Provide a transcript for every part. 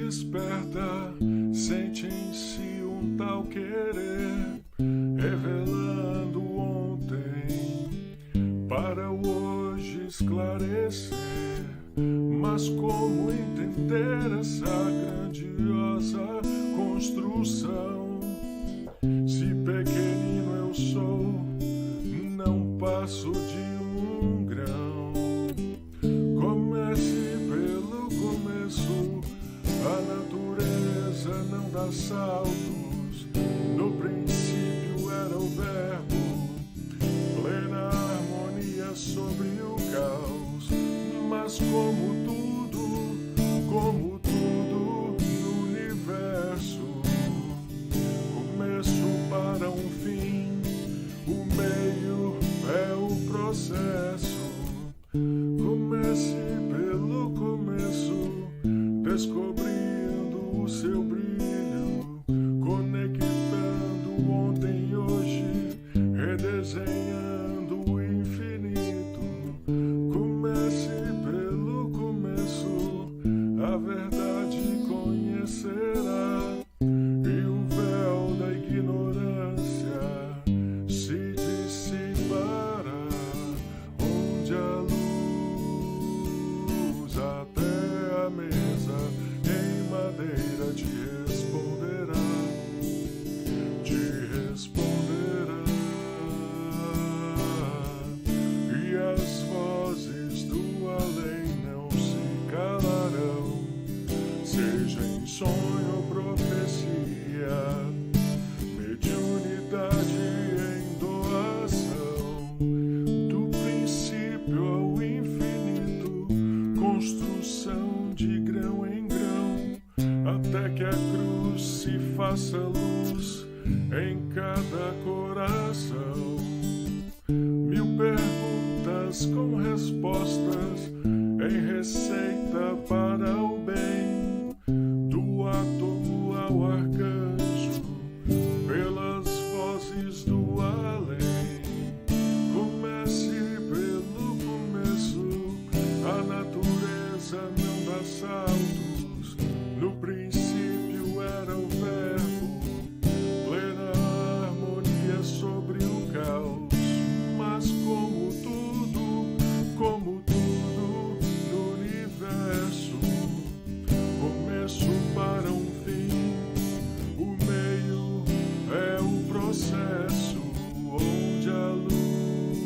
desperta, sente em si um tal querer, revelando ontem para o hoje esclarecer. Mas como entender essa grandiosa construção? Se pequenino eu sou, não passo de um grão. Comece pelo começo, a natureza não dá saltos. No princípio era o verbo, plena harmonia sobre o caos. Mas como tudo no universo, começo para um fim, o meio é o processo. Comece pelo começo, descobrindo o seu brilho, conectando ontem e hoje, redesenhando o infinito. Comece pelo começo, a verdade conhecerá, e o véu da ignorância se dissipará, onde a luz até a mesa em madeira te responderá, e as vozes do além não se calarão, seja em sonho ou profecia, mediunidade em doação, do princípio ao infinito, construção de grão em grão, até que a cruz se faça luz em cada coração. Mil perguntas com respostas em receita para o bem, do átomo ao arcanjo, pelas vozes do além. Comece pelo começo, a natureza não dá saltos. No princípio era o verbo, plena harmonia sobre o caos. Mas como tudo no universo, começo para um fim, o meio é o processo, onde a luz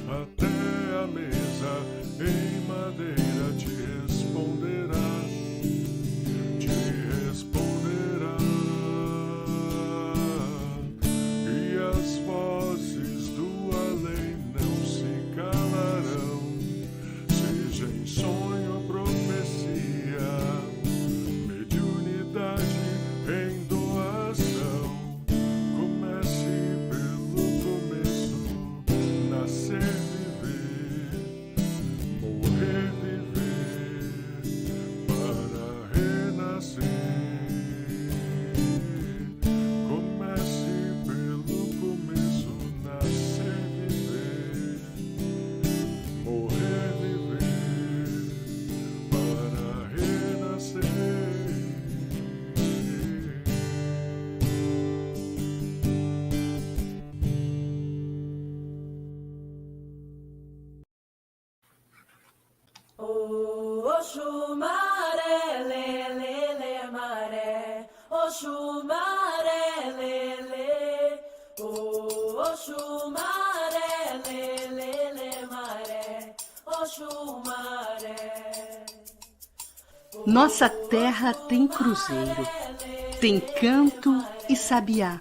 até a mesa em madeira te responderá, e as vozes do além não se calarão, seja em sonho ou profecia, mediunidade em doação. Comece pelo começo, nascer, viver, morrer, viver, para renascer. Comece pelo começo, nascer, viver, morrer, viver, para renascer. Oxu maré, lê, lê, lê, maré. Oxu maré, lê, lê. Oxu maré, lê, lê, lê, maré. Oxu maré. Nossa terra tem cruzeiro, tem canto e sabiá.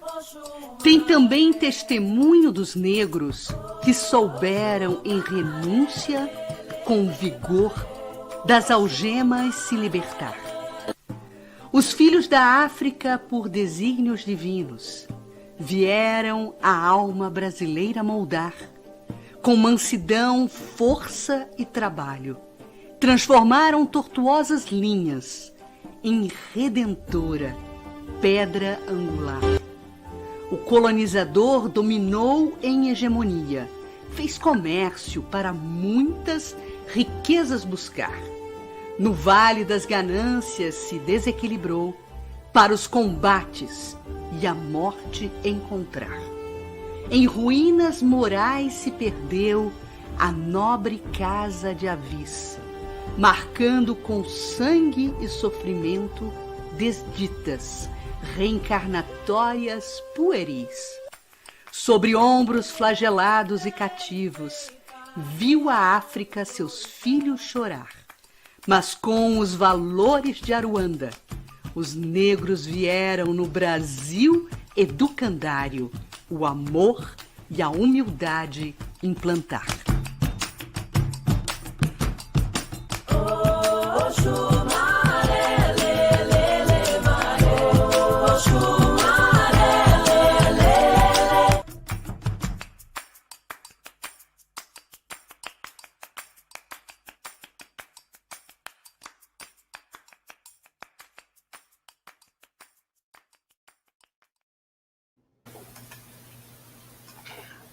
Tem também testemunho dos negros que souberam em renúncia, com vigor, das algemas se libertar. Os filhos da África, por desígnios divinos, vieram a alma brasileira moldar, com mansidão, força e trabalho. Transformaram tortuosas linhas em redentora pedra angular. O colonizador dominou em hegemonia, fez comércio para muitas riquezas buscar. No vale das ganâncias se desequilibrou para os combates e a morte encontrar. Em ruínas morais se perdeu a nobre casa de Avissa, marcando com sangue e sofrimento desditas, reencarnatórias pueris. Sobre ombros flagelados e cativos, viu a África seus filhos chorar. Mas com os valores de Aruanda, os negros vieram no Brasil educandário o amor e a humildade implantar.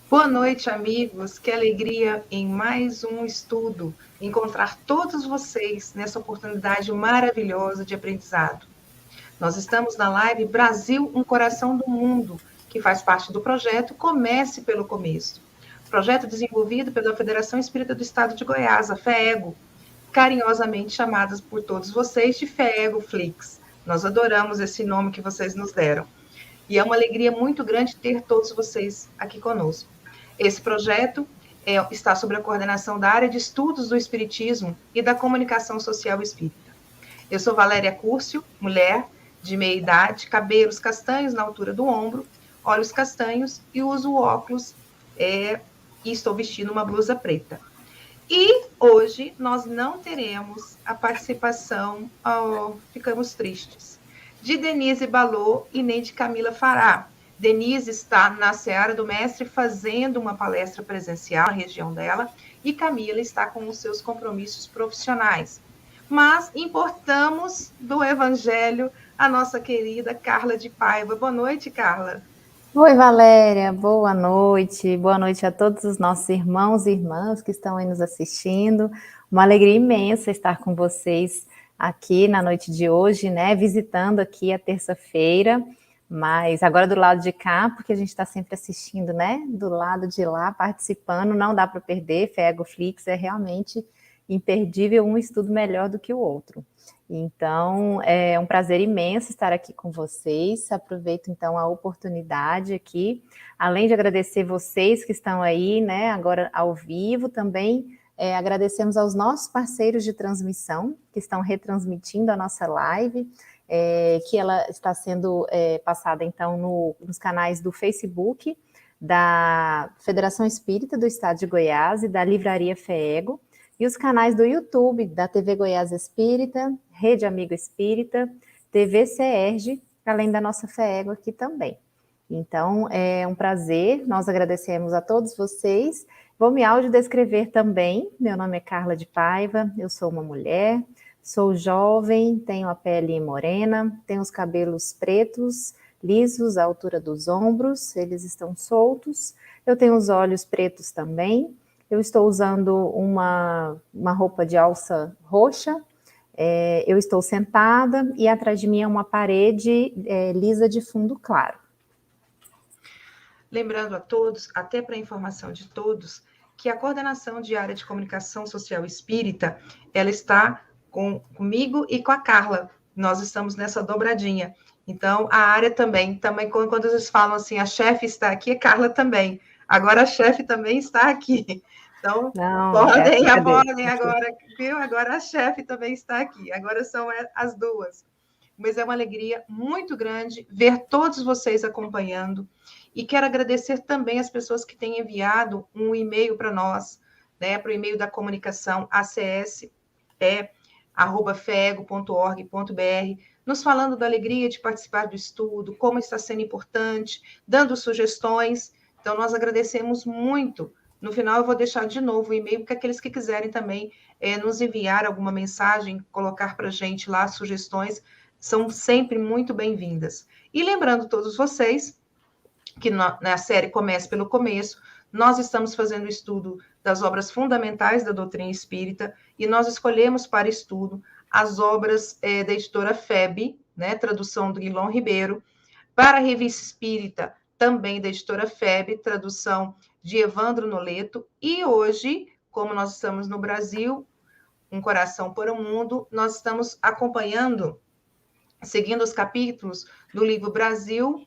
Boa noite, amigos. Que alegria em mais um estudo, encontrar todos vocês nessa oportunidade maravilhosa de aprendizado. Nós estamos na live Brasil, um coração do mundo, que faz parte do projeto Comece pelo Começo. Projeto desenvolvido pela Federação Espírita do Estado de Goiás, a FEEGO, carinhosamente chamadas por todos vocês de FEEGO Flix. Nós adoramos esse nome que vocês nos deram. E é uma alegria muito grande ter todos vocês aqui conosco. Esse projeto está sob a coordenação da área de estudos do Espiritismo e da comunicação social espírita. Eu sou Valéria Cúrcio, mulher de meia idade, cabelos castanhos na altura do ombro, olhos castanhos e uso óculos e estou vestindo uma blusa preta. E hoje nós não teremos a participação, ficamos tristes, de Denise Balot e nem de Camila Fará. Denise está na Seara do Mestre fazendo uma palestra presencial na região dela e Camila está com os seus compromissos profissionais. Mas importamos do Evangelho a nossa querida Carla de Paiva. Boa noite, Carla. Oi, Valéria. Boa noite. Boa noite a todos os nossos irmãos e irmãs que estão aí nos assistindo. Uma alegria imensa estar com vocês aqui na noite de hoje, né? Visitando aqui a terça-feira. Mas agora do lado de cá, porque a gente está sempre assistindo, né? Do lado de lá, participando, não dá para perder. FEEGO Flix é realmente imperdível, um estudo melhor do que o outro. Então, é um prazer imenso estar aqui com vocês. Aproveito, então, a oportunidade aqui. Além de agradecer vocês que estão aí, né? Agora ao vivo, também agradecemos aos nossos parceiros de transmissão, que estão retransmitindo a nossa live, que ela está sendo passada, então, nos canais do Facebook, da Federação Espírita do Estado de Goiás e da Livraria FEEGO, e os canais do YouTube, da TV Goiás Espírita, Rede Amigo Espírita, TV CERJ, além da nossa FEEGO aqui também. Então, é um prazer, nós agradecemos a todos vocês. Vou me audiodescrever também. Meu nome é Carla de Paiva, eu sou uma mulher, sou jovem, tenho a pele morena, tenho os cabelos pretos, lisos, à altura dos ombros, eles estão soltos. Eu tenho os olhos pretos também. Eu estou usando uma roupa de alça roxa. Eu estou sentada e atrás de mim é uma parede lisa de fundo claro. Lembrando a todos, até para a informação de todos, que a coordenação de área de comunicação social espírita, ela está comigo e com a Carla. Nós estamos nessa dobradinha. Então, a área também quando eles falam assim, a chefe está aqui, a Carla também. Agora a chefe também está aqui. Então, podem agora, viu? Agora a chefe também está aqui. Agora são as duas. Mas é uma alegria muito grande ver todos vocês acompanhando. E quero agradecer também as pessoas que têm enviado um e-mail para nós, né, para o e-mail da comunicação acs@feego.org.br, nos falando da alegria de participar do estudo, como está sendo importante, dando sugestões. Então, nós agradecemos muito. No final, eu vou deixar de novo o e-mail, porque aqueles que quiserem também nos enviar alguma mensagem, colocar para a gente lá sugestões, são sempre muito bem-vindas. E lembrando todos vocês que na série Comece pelo Começo, nós estamos fazendo o estudo das obras fundamentais da doutrina espírita e nós escolhemos para estudo as obras da editora FEB, né, tradução do Guilherme Ribeiro, para a Revista Espírita, também da editora FEB, tradução de Evandro Noleto, e hoje, como nós estamos no Brasil, Um Coração para o Mundo, nós estamos acompanhando, seguindo os capítulos do livro Brasil,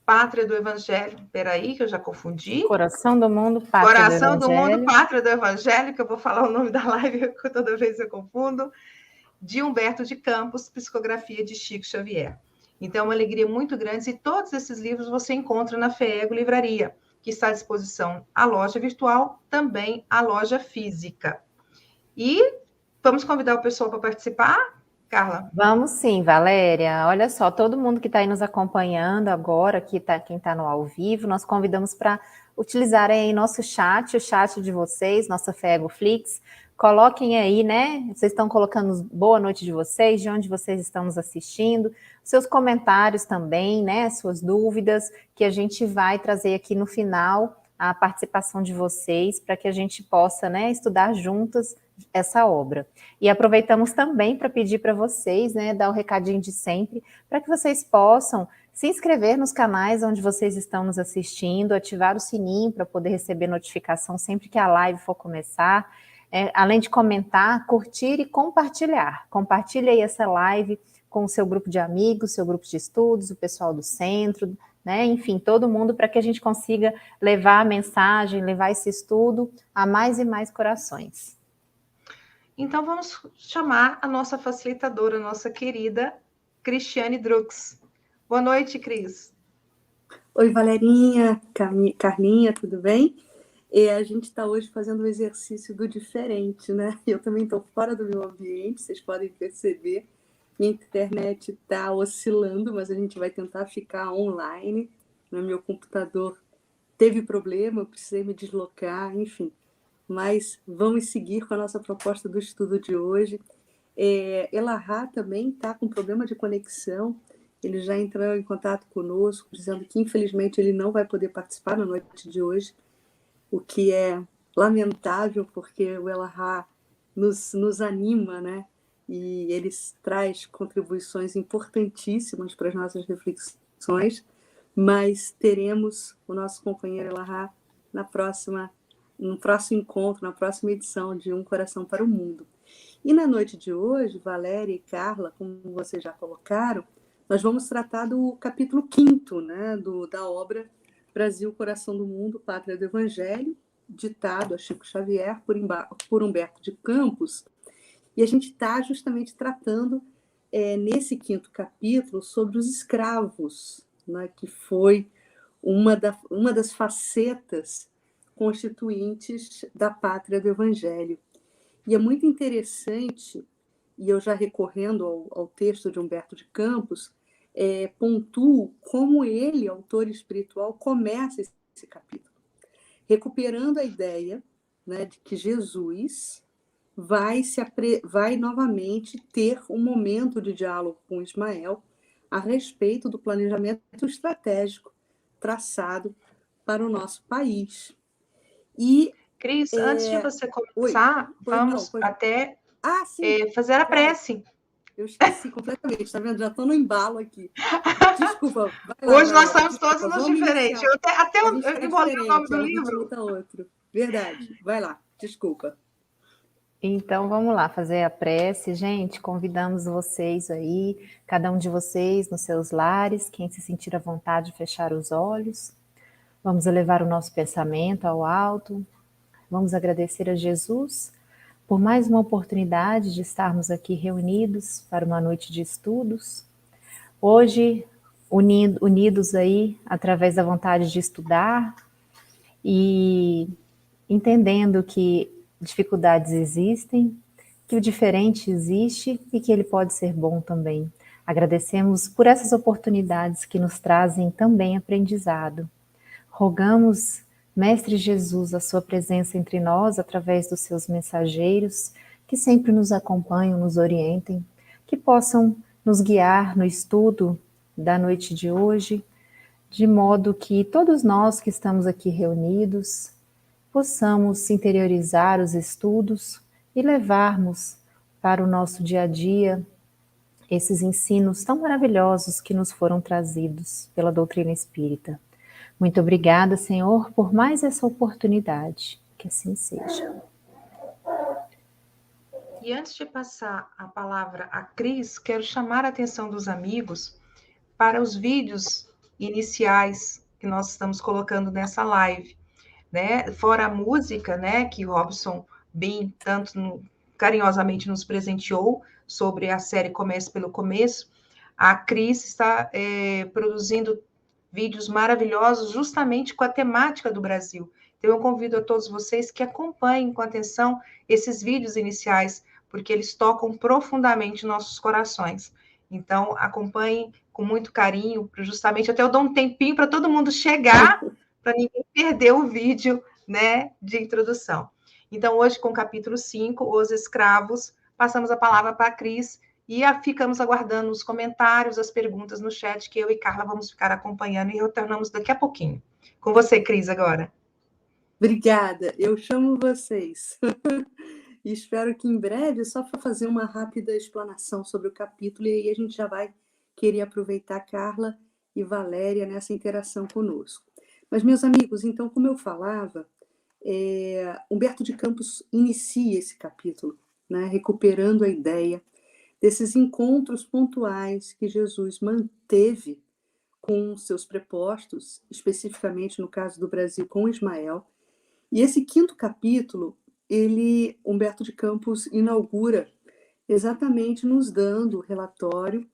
Pátria do Evangelho. Peraí, que eu já confundi. Coração do Mundo, Pátria Coração do do Evangelho. Mundo, Pátria do Evangelho, que eu vou falar o nome da live, que toda vez eu confundo, de Humberto de Campos, psicografia de Chico Xavier. Então, é uma alegria muito grande, e todos esses livros você encontra na FEEGO Livraria, que está à disposição a loja virtual, também a loja física. E vamos convidar o pessoal para participar, Carla? Vamos sim, Valéria. Olha só, todo mundo que está aí nos acompanhando agora, quem está no ao vivo, nós convidamos para utilizarem aí nosso chat, o chat de vocês, nossa FEEGO Flix. Coloquem aí, né? Vocês estão colocando boa noite de vocês, de onde vocês estão nos assistindo, seus comentários também, né? Suas dúvidas, que a gente vai trazer aqui no final a participação de vocês, para que a gente possa, né, estudar juntas essa obra. E aproveitamos também para pedir para vocês, né, dar o recadinho de sempre, para que vocês possam se inscrever nos canais onde vocês estão nos assistindo, ativar o sininho para poder receber notificação sempre que a live for começar, além de comentar, curtir e compartilhar. Compartilhe aí essa live com o seu grupo de amigos, seu grupo de estudos, o pessoal do centro, né? Enfim, todo mundo, para que a gente consiga levar a mensagem, levar esse estudo a mais e mais corações. Então, vamos chamar a nossa facilitadora, nossa querida Cristiane Drux. Boa noite, Cris. Oi, Valerinha, Carlinha, tudo bem? A gente está hoje fazendo um exercício do diferente, né? Eu também estou fora do meu ambiente, vocês podem perceber. Minha internet está oscilando, mas a gente vai tentar ficar online. Meu computador teve problema, eu precisei me deslocar, enfim. Mas vamos seguir com a nossa proposta do estudo de hoje. Elahá também está com problema de conexão. Ele já entrou em contato conosco, dizendo que, infelizmente, ele não vai poder participar na noite de hoje, o que é lamentável, porque o Elahá nos anima, né? E ele traz contribuições importantíssimas para as nossas reflexões, mas teremos o nosso companheiro Elahá no próximo encontro, na próxima edição de Um Coração para o Mundo. E na noite de hoje, Valéria e Carla, como vocês já colocaram, nós vamos tratar do capítulo 5º, né, da obra Brasil, Coração do Mundo, Pátria do Evangelho, ditado a Chico Xavier por Humberto de Campos. E a gente está justamente tratando, nesse 5º capítulo, sobre os escravos, né, que foi uma das facetas constituintes da Pátria do Evangelho. E é muito interessante, e eu já recorrendo ao texto de Humberto de Campos, pontuo como ele, autor espiritual, começa esse capítulo, recuperando a ideia, né, de que Jesus vai novamente ter um momento de diálogo com Ismael a respeito do planejamento estratégico traçado para o nosso país. E, Cris, antes de você começar, vamos até fazer a prece. Eu esqueci completamente, está vendo? Já estou no embalo aqui. Desculpa. Hoje nós estamos todos nos diferentes. Eu até embolei o nome do livro. Outro. Verdade. Vai lá, desculpa. Então, vamos lá, fazer a prece. Gente, convidamos vocês aí, cada um de vocês nos seus lares, quem se sentir à vontade de fechar os olhos. Vamos elevar o nosso pensamento ao alto. Vamos agradecer a Jesus por mais uma oportunidade de estarmos aqui reunidos para uma noite de estudos. Hoje, unidos aí através da vontade de estudar e entendendo que dificuldades existem, que o diferente existe e que ele pode ser bom também. Agradecemos por essas oportunidades que nos trazem também aprendizado. Rogamos, Mestre Jesus, a sua presença entre nós através dos seus mensageiros, que sempre nos acompanham, nos orientem, que possam nos guiar no estudo da noite de hoje, de modo que todos nós que estamos aqui reunidos possamos interiorizar os estudos e levarmos para o nosso dia a dia esses ensinos tão maravilhosos que nos foram trazidos pela doutrina espírita. Muito obrigada, Senhor, por mais essa oportunidade. Que assim seja. E antes de passar a palavra à Cris, quero chamar a atenção dos amigos para os vídeos iniciais que nós estamos colocando nessa live, né? Fora a música, né, que o Robson bem carinhosamente nos presenteou sobre a série Comece pelo Começo, a Cris está produzindo vídeos maravilhosos justamente com a temática do Brasil. Então, eu convido a todos vocês que acompanhem com atenção esses vídeos iniciais, porque eles tocam profundamente nossos corações. Então, acompanhem com muito carinho, justamente até eu dou um tempinho para todo mundo chegar, para ninguém perder o vídeo, né, de introdução. Então, hoje, com o capítulo 5, Os Escravos, passamos a palavra para a Cris e ficamos aguardando os comentários, as perguntas no chat, que eu e Carla vamos ficar acompanhando e retornamos daqui a pouquinho. Com você, Cris, agora. Obrigada, eu chamo vocês. E espero que em breve, só para fazer uma rápida explanação sobre o capítulo, e aí a gente já vai querer aproveitar Carla e Valéria nessa interação conosco. Mas, meus amigos, então, como eu falava, Humberto de Campos inicia esse capítulo, né, recuperando a ideia desses encontros pontuais que Jesus manteve com seus prepostos, especificamente no caso do Brasil com Ismael. E esse 5º capítulo, Humberto de Campos inaugura exatamente nos dando o relatório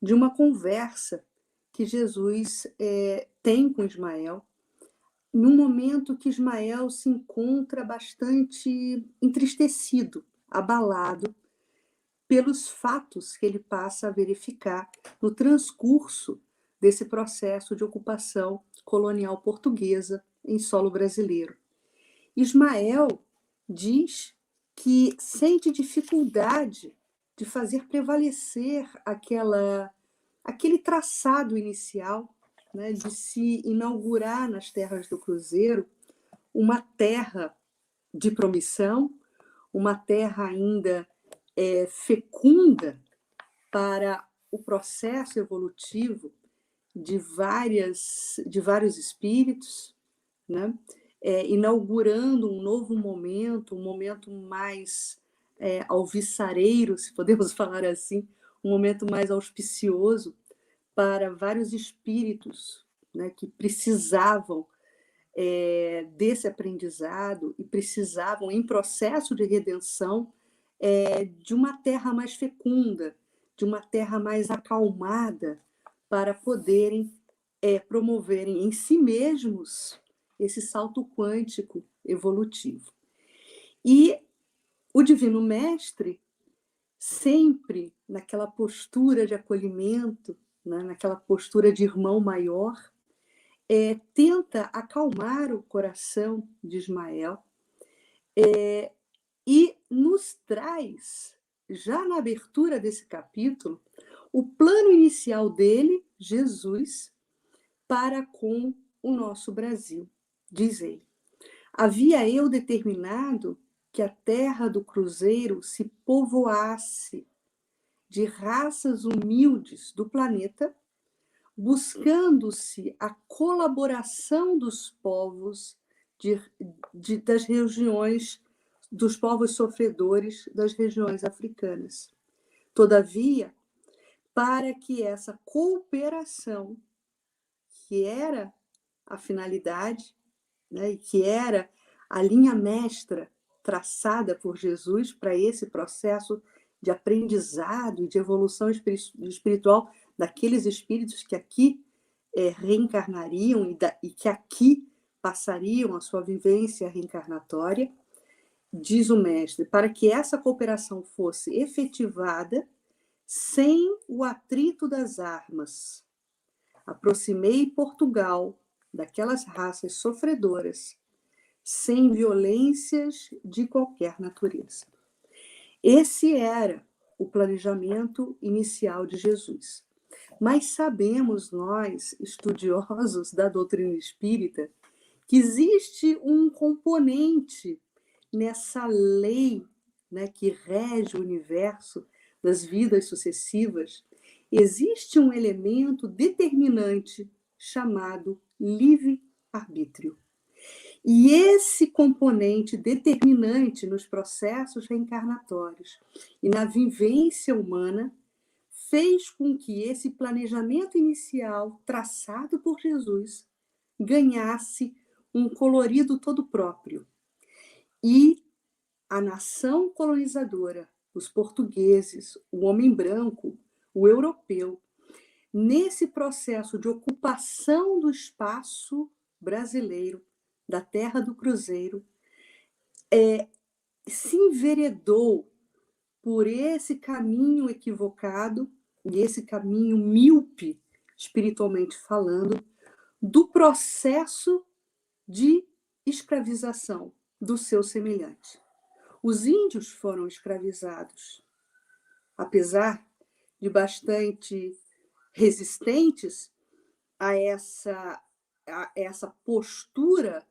de uma conversa que Jesus tem com Ismael, num momento que Ismael se encontra bastante entristecido, abalado, pelos fatos que ele passa a verificar no transcurso desse processo de ocupação colonial portuguesa em solo brasileiro. Ismael diz que sente dificuldade de fazer prevalecer aquele traçado inicial, né, de se inaugurar nas terras do Cruzeiro uma terra de promissão, uma terra ainda fecunda para o processo evolutivo de vários espíritos, né? Inaugurando um novo momento, um momento mais alvissareiro, se podemos falar assim, um momento mais auspicioso para vários espíritos, né, que precisavam desse aprendizado e precisavam, em processo de redenção, de uma terra mais fecunda, de uma terra mais acalmada, para poderem promoverem em si mesmos esse salto quântico evolutivo. E o Divino Mestre, sempre naquela postura de acolhimento, né, naquela postura de irmão maior, tenta acalmar o coração de Ismael e nos traz, já na abertura desse capítulo, o plano inicial dele, Jesus, para com o nosso Brasil. Diz ele: havia eu determinado que a terra do Cruzeiro se povoasse de raças humildes do planeta, buscando-se a colaboração dos povos das regiões, dos povos sofredores das regiões africanas. Todavia, para que essa cooperação, que era a finalidade, né, e que era a linha mestra traçada por Jesus para esse processo de aprendizado e de evolução espiritual daqueles espíritos que aqui reencarnariam e que aqui passariam a sua vivência reencarnatória, diz o mestre, para que essa cooperação fosse efetivada sem o atrito das armas. Aproximei Portugal daquelas raças sofredoras, sem violências de qualquer natureza. Esse era o planejamento inicial de Jesus. Mas sabemos nós, estudiosos da doutrina espírita, que existe um componente nessa lei né, que rege o universo das vidas sucessivas, existe um elemento determinante chamado livre-arbítrio. E esse componente determinante nos processos reencarnatórios e na vivência humana fez com que esse planejamento inicial traçado por Jesus ganhasse um colorido todo próprio. E a nação colonizadora, os portugueses, o homem branco, o europeu, nesse processo de ocupação do espaço brasileiro, da terra do cruzeiro, se enveredou por esse caminho equivocado e esse caminho míope, espiritualmente falando, do processo de escravização do seu semelhante. Os índios foram escravizados, apesar de bastante resistentes a essa postura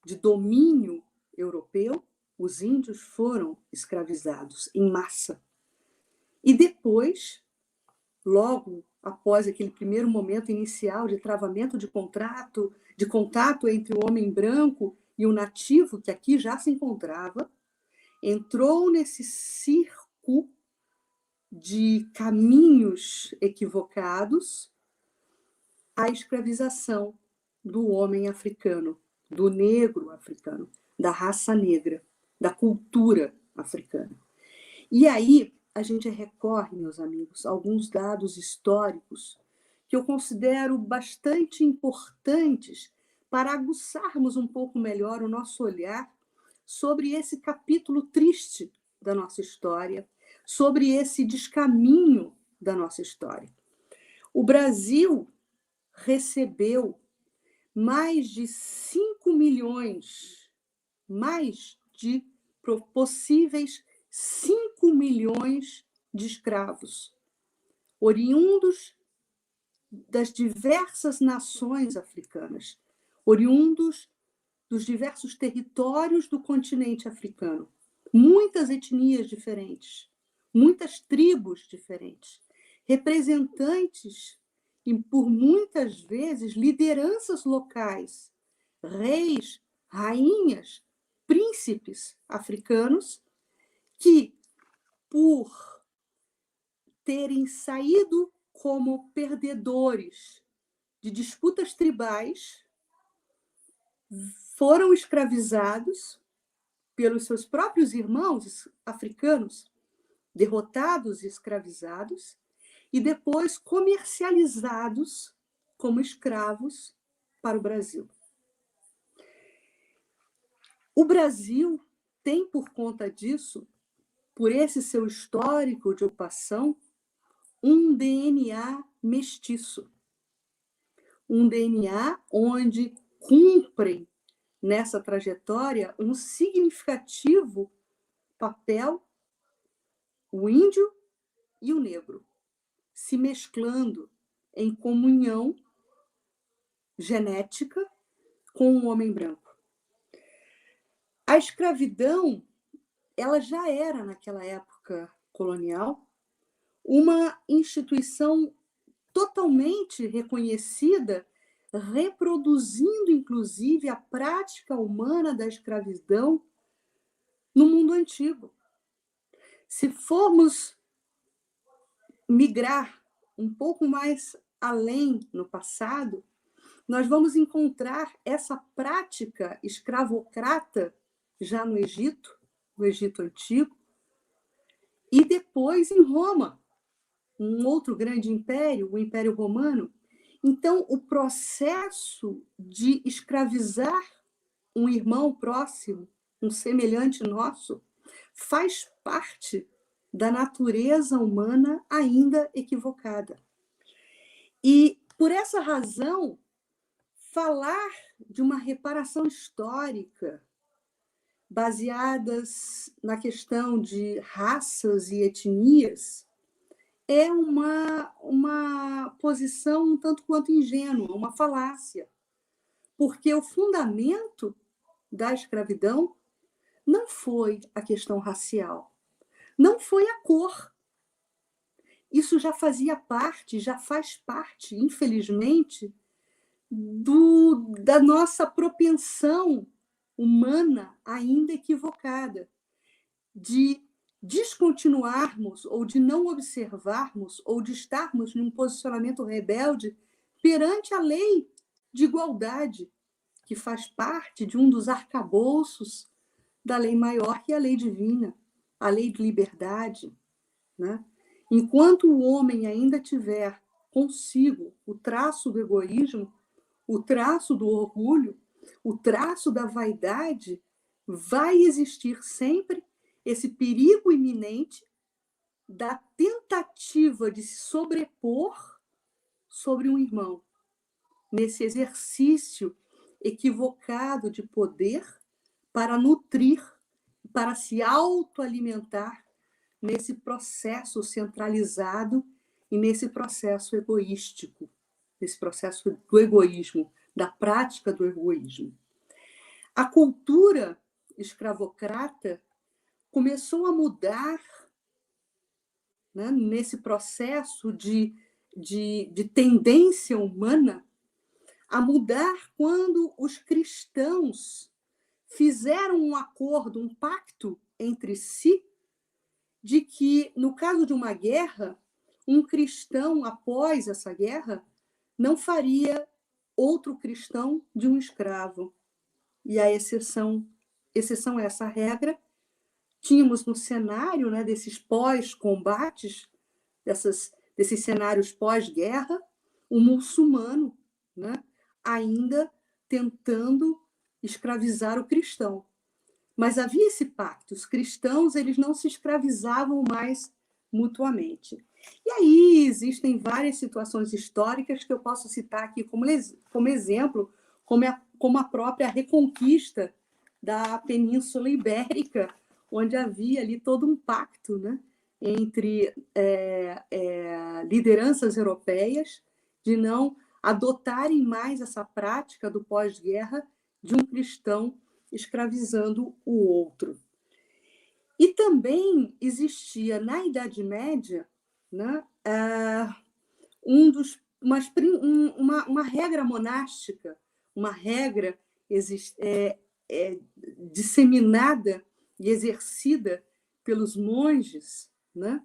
de domínio europeu, os índios foram escravizados em massa. E depois, logo após aquele primeiro momento inicial de travamento de contato entre o homem branco e o nativo, que aqui já se encontrava, entrou nesse circo de caminhos equivocados a escravização do homem africano, do negro africano, da raça negra, da cultura africana. E aí a gente recorre, meus amigos, a alguns dados históricos que eu considero bastante importantes para aguçarmos um pouco melhor o nosso olhar sobre esse capítulo triste da nossa história, sobre esse descaminho da nossa história. O Brasil recebeu mais de 5 milhões, mais de possíveis 5 milhões de escravos, oriundos das diversas nações africanas, oriundos dos diversos territórios do continente africano. Muitas etnias diferentes, muitas tribos diferentes, representantes e, por muitas vezes, lideranças locais, reis, rainhas, príncipes africanos, que, por terem saído como perdedores de disputas tribais, foram escravizados pelos seus próprios irmãos africanos, derrotados e escravizados, e depois comercializados como escravos para o Brasil. O Brasil tem, por conta disso, por esse seu histórico de ocupação, um DNA mestiço. Um DNA onde cumprem nessa trajetória um significativo papel o índio e o negro, se mesclando em comunhão genética com o homem branco. A escravidão, ela já era, naquela época colonial, uma instituição totalmente reconhecida, reproduzindo, inclusive, a prática humana da escravidão no mundo antigo. Se formos migrar um pouco mais além no passado, nós vamos encontrar essa prática escravocrata já no Egito Antigo, e depois em Roma, um outro grande império, o Império Romano. Então, o processo de escravizar um irmão próximo, um semelhante nosso, faz parte da natureza humana ainda equivocada. E, por essa razão, falar de uma reparação histórica baseadas na questão de raças e etnias é uma posição um tanto quanto ingênua, uma falácia, porque o fundamento da escravidão não foi a questão racial, não foi a cor. Isso já fazia parte, já faz parte, infelizmente, da nossa propensão humana ainda equivocada de descontinuarmos ou de não observarmos ou de estarmos num posicionamento rebelde perante a lei de igualdade, que faz parte de um dos arcabouços da lei maior, que é a lei divina, a lei de liberdade, né? Enquanto o homem ainda tiver consigo o traço do egoísmo, o traço do orgulho, o traço da vaidade, vai existir sempre esse perigo iminente da tentativa de se sobrepor sobre um irmão, nesse exercício equivocado de poder para nutrir, para se autoalimentar nesse processo centralizado e nesse processo egoístico, nesse processo do egoísmo, da prática do egoísmo. A cultura escravocrata começou a mudar, né, nesse processo de tendência humana, a mudar quando os cristãos fizeram um acordo, um pacto entre si, de que, no caso de uma guerra, um cristão, após essa guerra, não faria outro cristão de um escravo. E a exceção a essa regra, tínhamos no cenário, né, desses pós-combates, desses cenários pós-guerra, o muçulmano, né, ainda tentando escravizar o cristão. Mas havia esse pacto, os cristãos eles não se escravizavam mais mutuamente. E aí existem várias situações históricas que eu posso citar aqui como exemplo, como a própria reconquista da Península Ibérica, onde havia ali todo um pacto, né, entre lideranças europeias de não adotarem mais essa prática do pós-guerra de um cristão escravizando o outro. E também existia na Idade Média, né, uma regra monástica, uma regra disseminada e exercida pelos monges, né,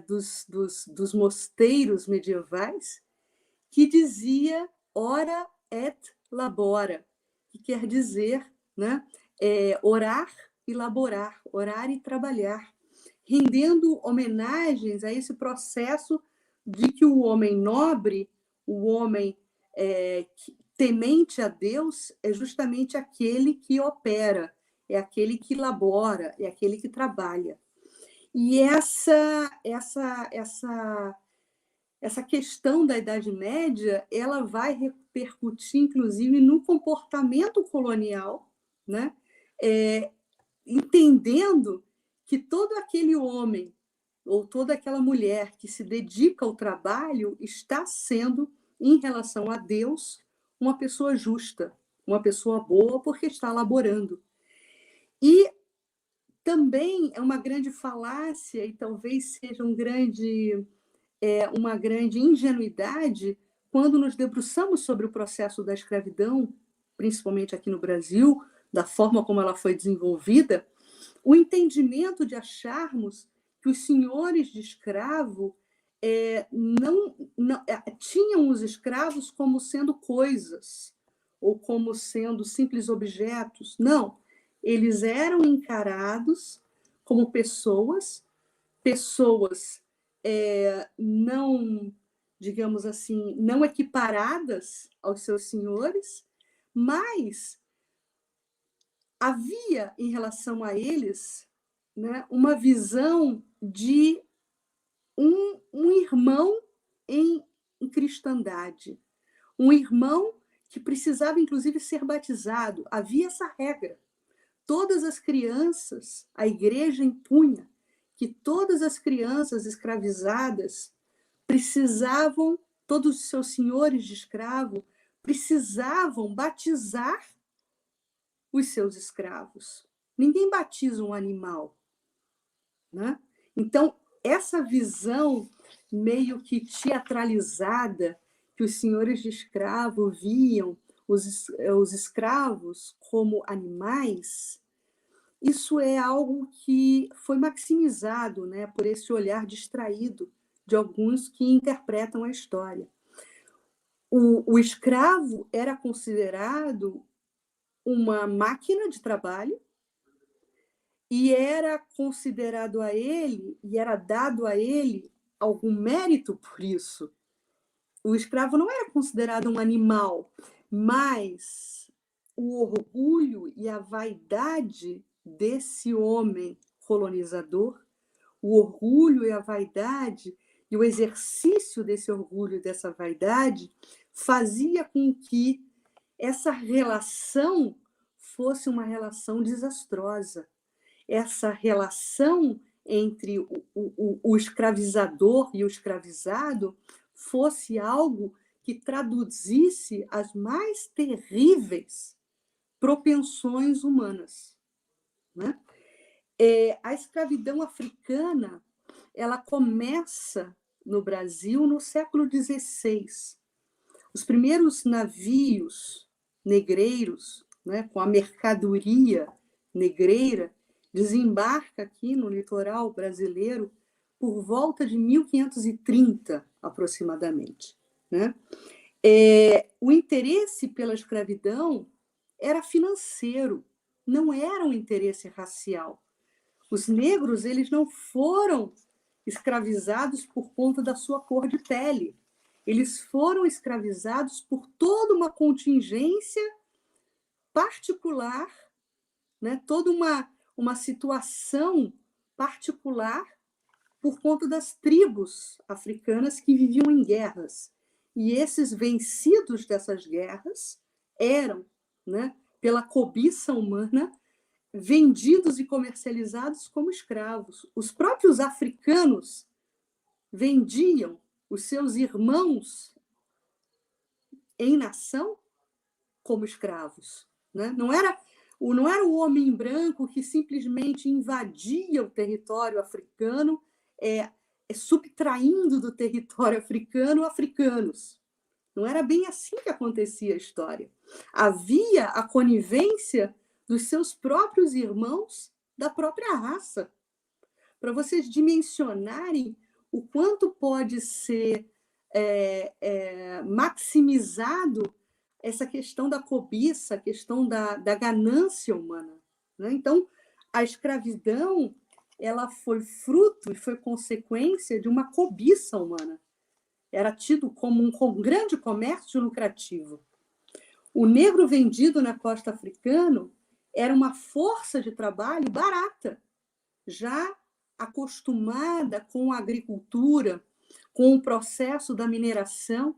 dos mosteiros medievais, que dizia ora et labora, que quer dizer, né, orar e laborar, orar e trabalhar, rendendo homenagens a esse processo de que o homem nobre, o homem temente a Deus, é justamente aquele que opera, é aquele que labora, é aquele que trabalha. E essa questão da Idade Média, ela vai repercutir, inclusive, no comportamento colonial, né? Entendendo que todo aquele homem ou toda aquela mulher que se dedica ao trabalho está sendo, em relação a Deus, uma pessoa justa, uma pessoa boa, porque está laborando. E também é uma grande falácia, e talvez seja uma grande ingenuidade, quando nos debruçamos sobre o processo da escravidão, principalmente aqui no Brasil, da forma como ela foi desenvolvida, o entendimento de acharmos que os senhores de escravo não tinham os escravos como sendo coisas ou como sendo simples objetos. Não, eles eram encarados como pessoas não, digamos assim, não equiparadas aos seus senhores, mas havia em relação a eles, né, uma visão de um irmão em cristandade, um irmão que precisava, inclusive, ser batizado. Havia essa regra. Todas as crianças, a igreja impunha que todas as crianças escravizadas precisavam, todos os seus senhores de escravo, precisavam batizar os seus escravos. ninguém batiza um animal, né? Então, essa visão meio que teatralizada que os senhores de escravo viam os escravos como animais, isso é algo que foi maximizado, né, por esse olhar distraído de alguns que interpretam a história. O escravo era considerado uma máquina de trabalho e era considerado a ele, e era dado a ele algum mérito por isso. O escravo não era considerado um animal, mas o orgulho e a vaidade desse homem colonizador, o orgulho e a vaidade e o exercício desse orgulho e dessa vaidade fazia com que essa relação fosse uma relação desastrosa. Essa relação entre o escravizador e o escravizado fosse algo que traduzisse as mais terríveis propensões humanas, né? A escravidão africana, ela começa no Brasil no século XVI. Os primeiros navios negreiros, né, com a mercadoria negreira, desembarca aqui no litoral brasileiro por volta de 1530, aproximadamente, né? O interesse pela escravidão era financeiro, não era um interesse racial. Os negros, eles não foram escravizados por conta da sua cor de pele. Eles foram escravizados por toda uma contingência particular, né? Toda uma situação particular por conta das tribos africanas que viviam em guerras. E esses vencidos dessas guerras eram, né, pela cobiça humana, vendidos e comercializados como escravos. Os próprios africanos vendiam os seus irmãos em nação como escravos, né? Não era o homem branco que simplesmente invadia o território africano, subtraindo do território africano africanos. Não era bem assim que acontecia a história. Havia a conivência dos seus próprios irmãos da própria raça. Para vocês dimensionarem o quanto pode ser maximizado essa questão da cobiça, a questão da ganância humana, né? Então, a escravidão, ela foi fruto e foi consequência de uma cobiça humana. Era tido como um grande comércio lucrativo. O negro vendido na costa africana era uma força de trabalho barata, já acostumada com a agricultura, com o processo da mineração.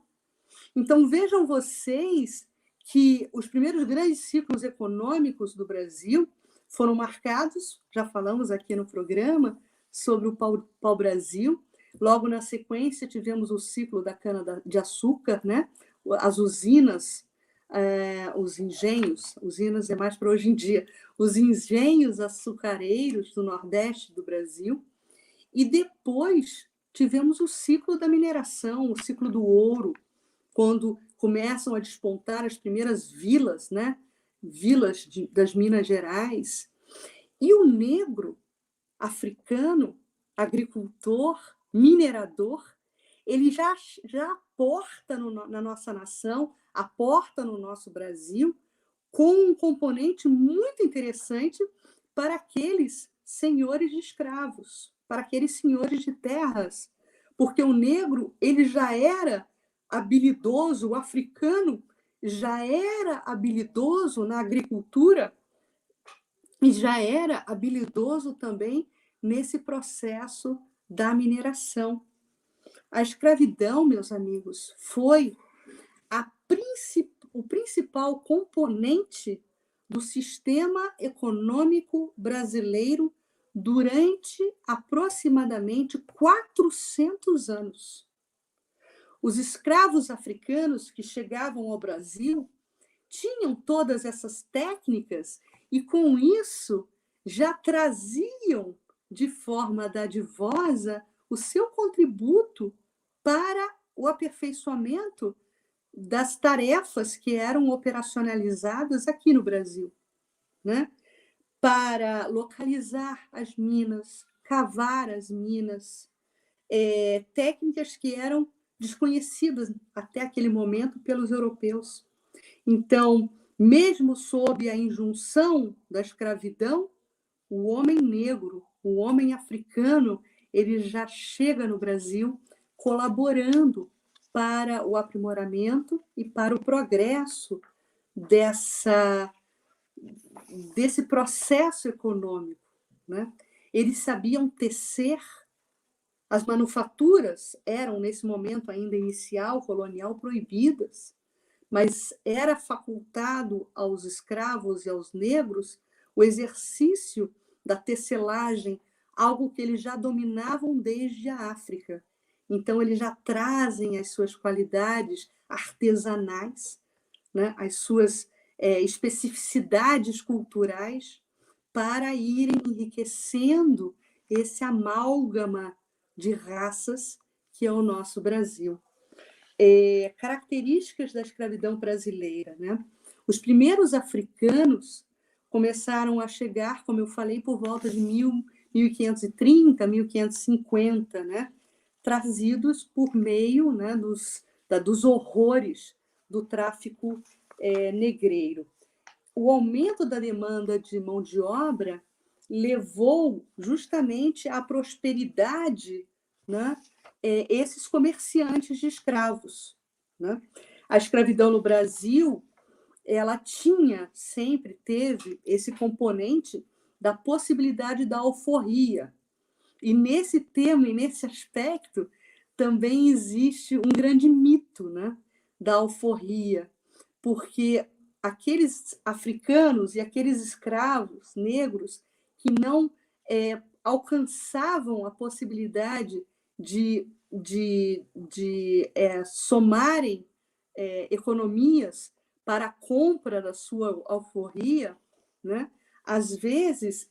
Então, vejam vocês que os primeiros grandes ciclos econômicos do Brasil foram marcados, já falamos aqui no programa, sobre o pau-brasil. Logo na sequência, tivemos o ciclo da cana-de-açúcar, né? As usinas, os engenhos, usinas é mais para hoje em dia, os engenhos açucareiros do Nordeste do Brasil. E depois tivemos o ciclo da mineração, o ciclo do ouro, quando começam a despontar as primeiras vilas, né? Vilas das Minas Gerais. E o negro africano, agricultor, minerador, ele já aporta na nossa nação, aporta no nosso Brasil, com um componente muito interessante para aqueles senhores de escravos, para aqueles senhores de terras, porque o negro ele já era habilidoso, o africano já era habilidoso na agricultura e já era habilidoso também nesse processo da mineração. A escravidão, meus amigos, foi o principal componente do sistema econômico brasileiro durante aproximadamente 400 anos. Os escravos africanos que chegavam ao Brasil tinham todas essas técnicas e, com isso, já traziam de forma dadivosa o seu contributo para o aperfeiçoamento das tarefas que eram operacionalizadas aqui no Brasil, né? Para localizar as minas, cavar as minas, técnicas que eram desconhecidas até aquele momento pelos europeus. Então, mesmo sob a injunção da escravidão, o homem negro, o homem africano, ele já chega no Brasil colaborando para o aprimoramento e para o progresso desse processo econômico, né? Eles sabiam tecer, as manufaturas eram, nesse momento ainda inicial, colonial, proibidas, mas era facultado aos escravos e aos negros o exercício da tecelagem, algo que eles já dominavam desde a África. Então, eles já trazem as suas qualidades artesanais, né, as suas especificidades culturais, para irem enriquecendo esse amálgama de raças que é o nosso Brasil. Características da escravidão brasileira, né? Os primeiros africanos começaram a chegar, como eu falei, por volta de 1530, 1550, né? Trazidos por meio, né, dos horrores do tráfico negreiro. O aumento da demanda de mão de obra levou justamente à prosperidade, né, esses comerciantes de escravos, né? A escravidão no Brasil, ela sempre teve esse componente da possibilidade da alforria. E nesse tema e nesse aspecto também existe um grande mito, né, da alforria, porque aqueles africanos e aqueles escravos negros que não alcançavam a possibilidade de somarem economias para a compra da sua alforria, né? Às vezes,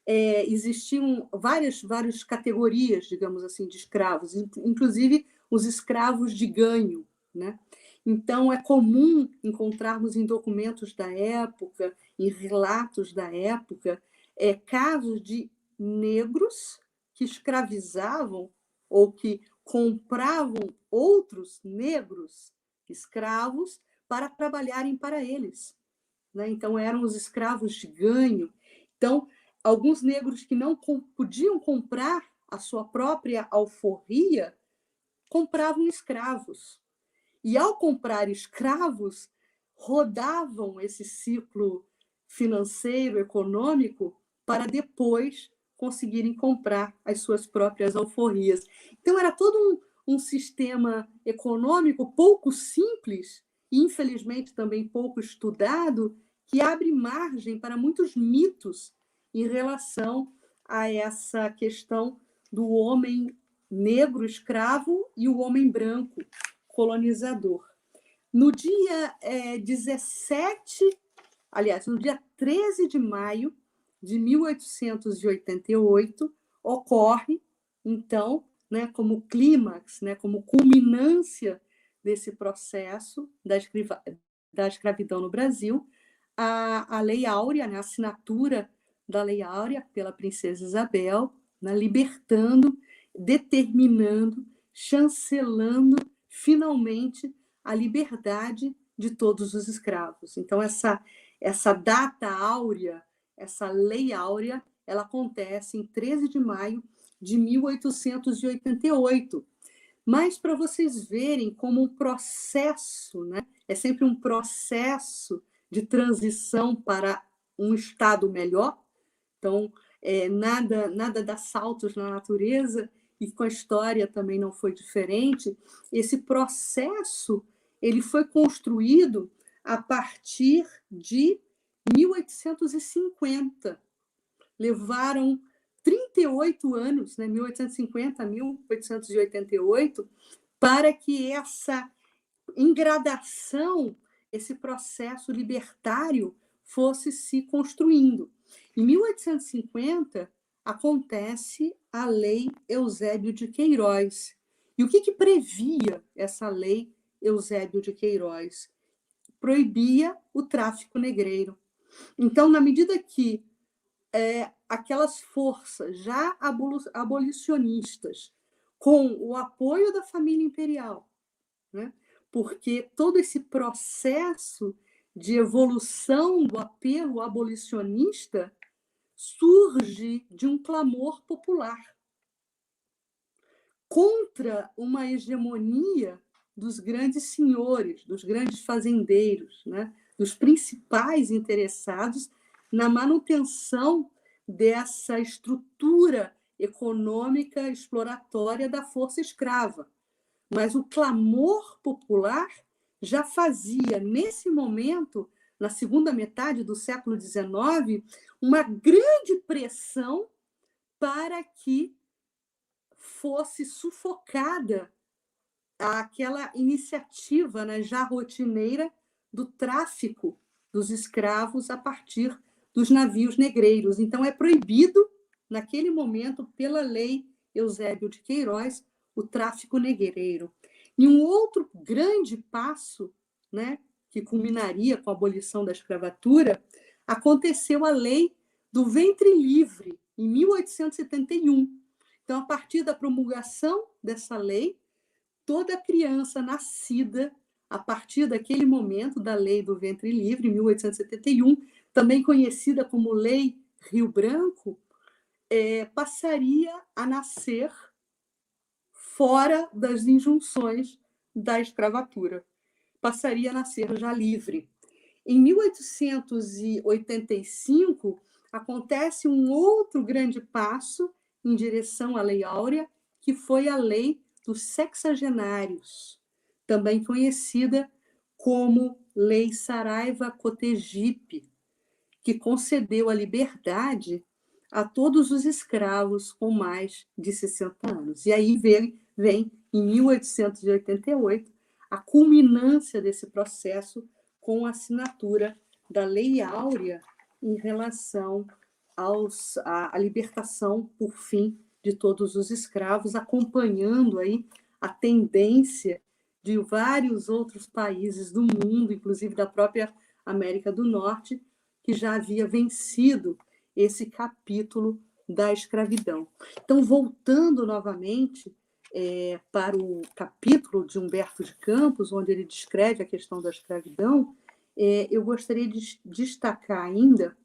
existiam várias categorias, digamos assim, de escravos, inclusive os escravos de ganho, né? Então, é comum encontrarmos em documentos da época, em relatos da época, casos de negros que escravizavam ou que compravam outros negros escravos para trabalharem para eles, né? Então, eram os escravos de ganho. Então, alguns negros que não podiam comprar a sua própria alforria, compravam escravos. E, ao comprar escravos, rodavam esse ciclo financeiro, econômico, para depois conseguirem comprar as suas próprias alforrias. Então, era todo um sistema econômico pouco simples e, infelizmente, também pouco estudado, que abre margem para muitos mitos em relação a essa questão do homem negro escravo e o homem branco colonizador. No dia 13 de maio de 1888, ocorre, então, né, como clímax, né, como culminância desse processo da escravidão no Brasil, a Lei Áurea, né, a assinatura da Lei Áurea pela Princesa Isabel, né, libertando, determinando, chancelando, finalmente, a liberdade de todos os escravos. Então, essa data áurea, essa Lei Áurea, ela acontece em 13 de maio de 1888. Mas, para vocês verem como um processo, né, é sempre um processo de transição para um estado melhor. Então, nada dá saltos na natureza, e com a história também não foi diferente. Esse processo ele foi construído a partir de 1850. Levaram 38 anos, né, 1850 a 1888, para que essa engradação, esse processo libertário fosse se construindo. Em 1850, acontece a Lei Eusébio de Queiroz. E o que previa essa Lei Eusébio de Queiroz? Proibia o tráfico negreiro. Então, na medida que aquelas forças já abolicionistas, com o apoio da família imperial, né? Porque todo esse processo de evolução do apelo abolicionista surge de um clamor popular contra uma hegemonia dos grandes senhores, dos grandes fazendeiros, né? Dos principais interessados na manutenção dessa estrutura econômica exploratória da força escrava. Mas o clamor popular já fazia, nesse momento, na segunda metade do século XIX, uma grande pressão para que fosse sufocada aquela iniciativa, né, já rotineira do tráfico dos escravos a partir dos navios negreiros. Então, é proibido, naquele momento, pela Lei Eusébio de Queiroz, o tráfico negreiro. E um outro grande passo, né, que culminaria com a abolição da escravatura, aconteceu a Lei do Ventre Livre, em 1871. Então, a partir da promulgação dessa lei, toda criança nascida a partir daquele momento da Lei do Ventre Livre, em 1871, também conhecida como Lei Rio Branco, passaria a nascer fora das injunções da escravatura. Passaria a nascer já livre. Em 1885, acontece um outro grande passo em direção à Lei Áurea, que foi a Lei dos Sexagenários, também conhecida como Lei Saraiva-Cotegipe, que concedeu a liberdade a todos os escravos com mais de 60 anos. E aí vem em 1888, a culminância desse processo com a assinatura da Lei Áurea em relação à libertação, por fim, de todos os escravos, acompanhando aí a tendência de vários outros países do mundo, inclusive da própria América do Norte, que já havia vencido esse capítulo da escravidão. Então, voltando novamente para o capítulo de Humberto de Campos, onde ele descreve a questão da escravidão, eu gostaria de destacar ainda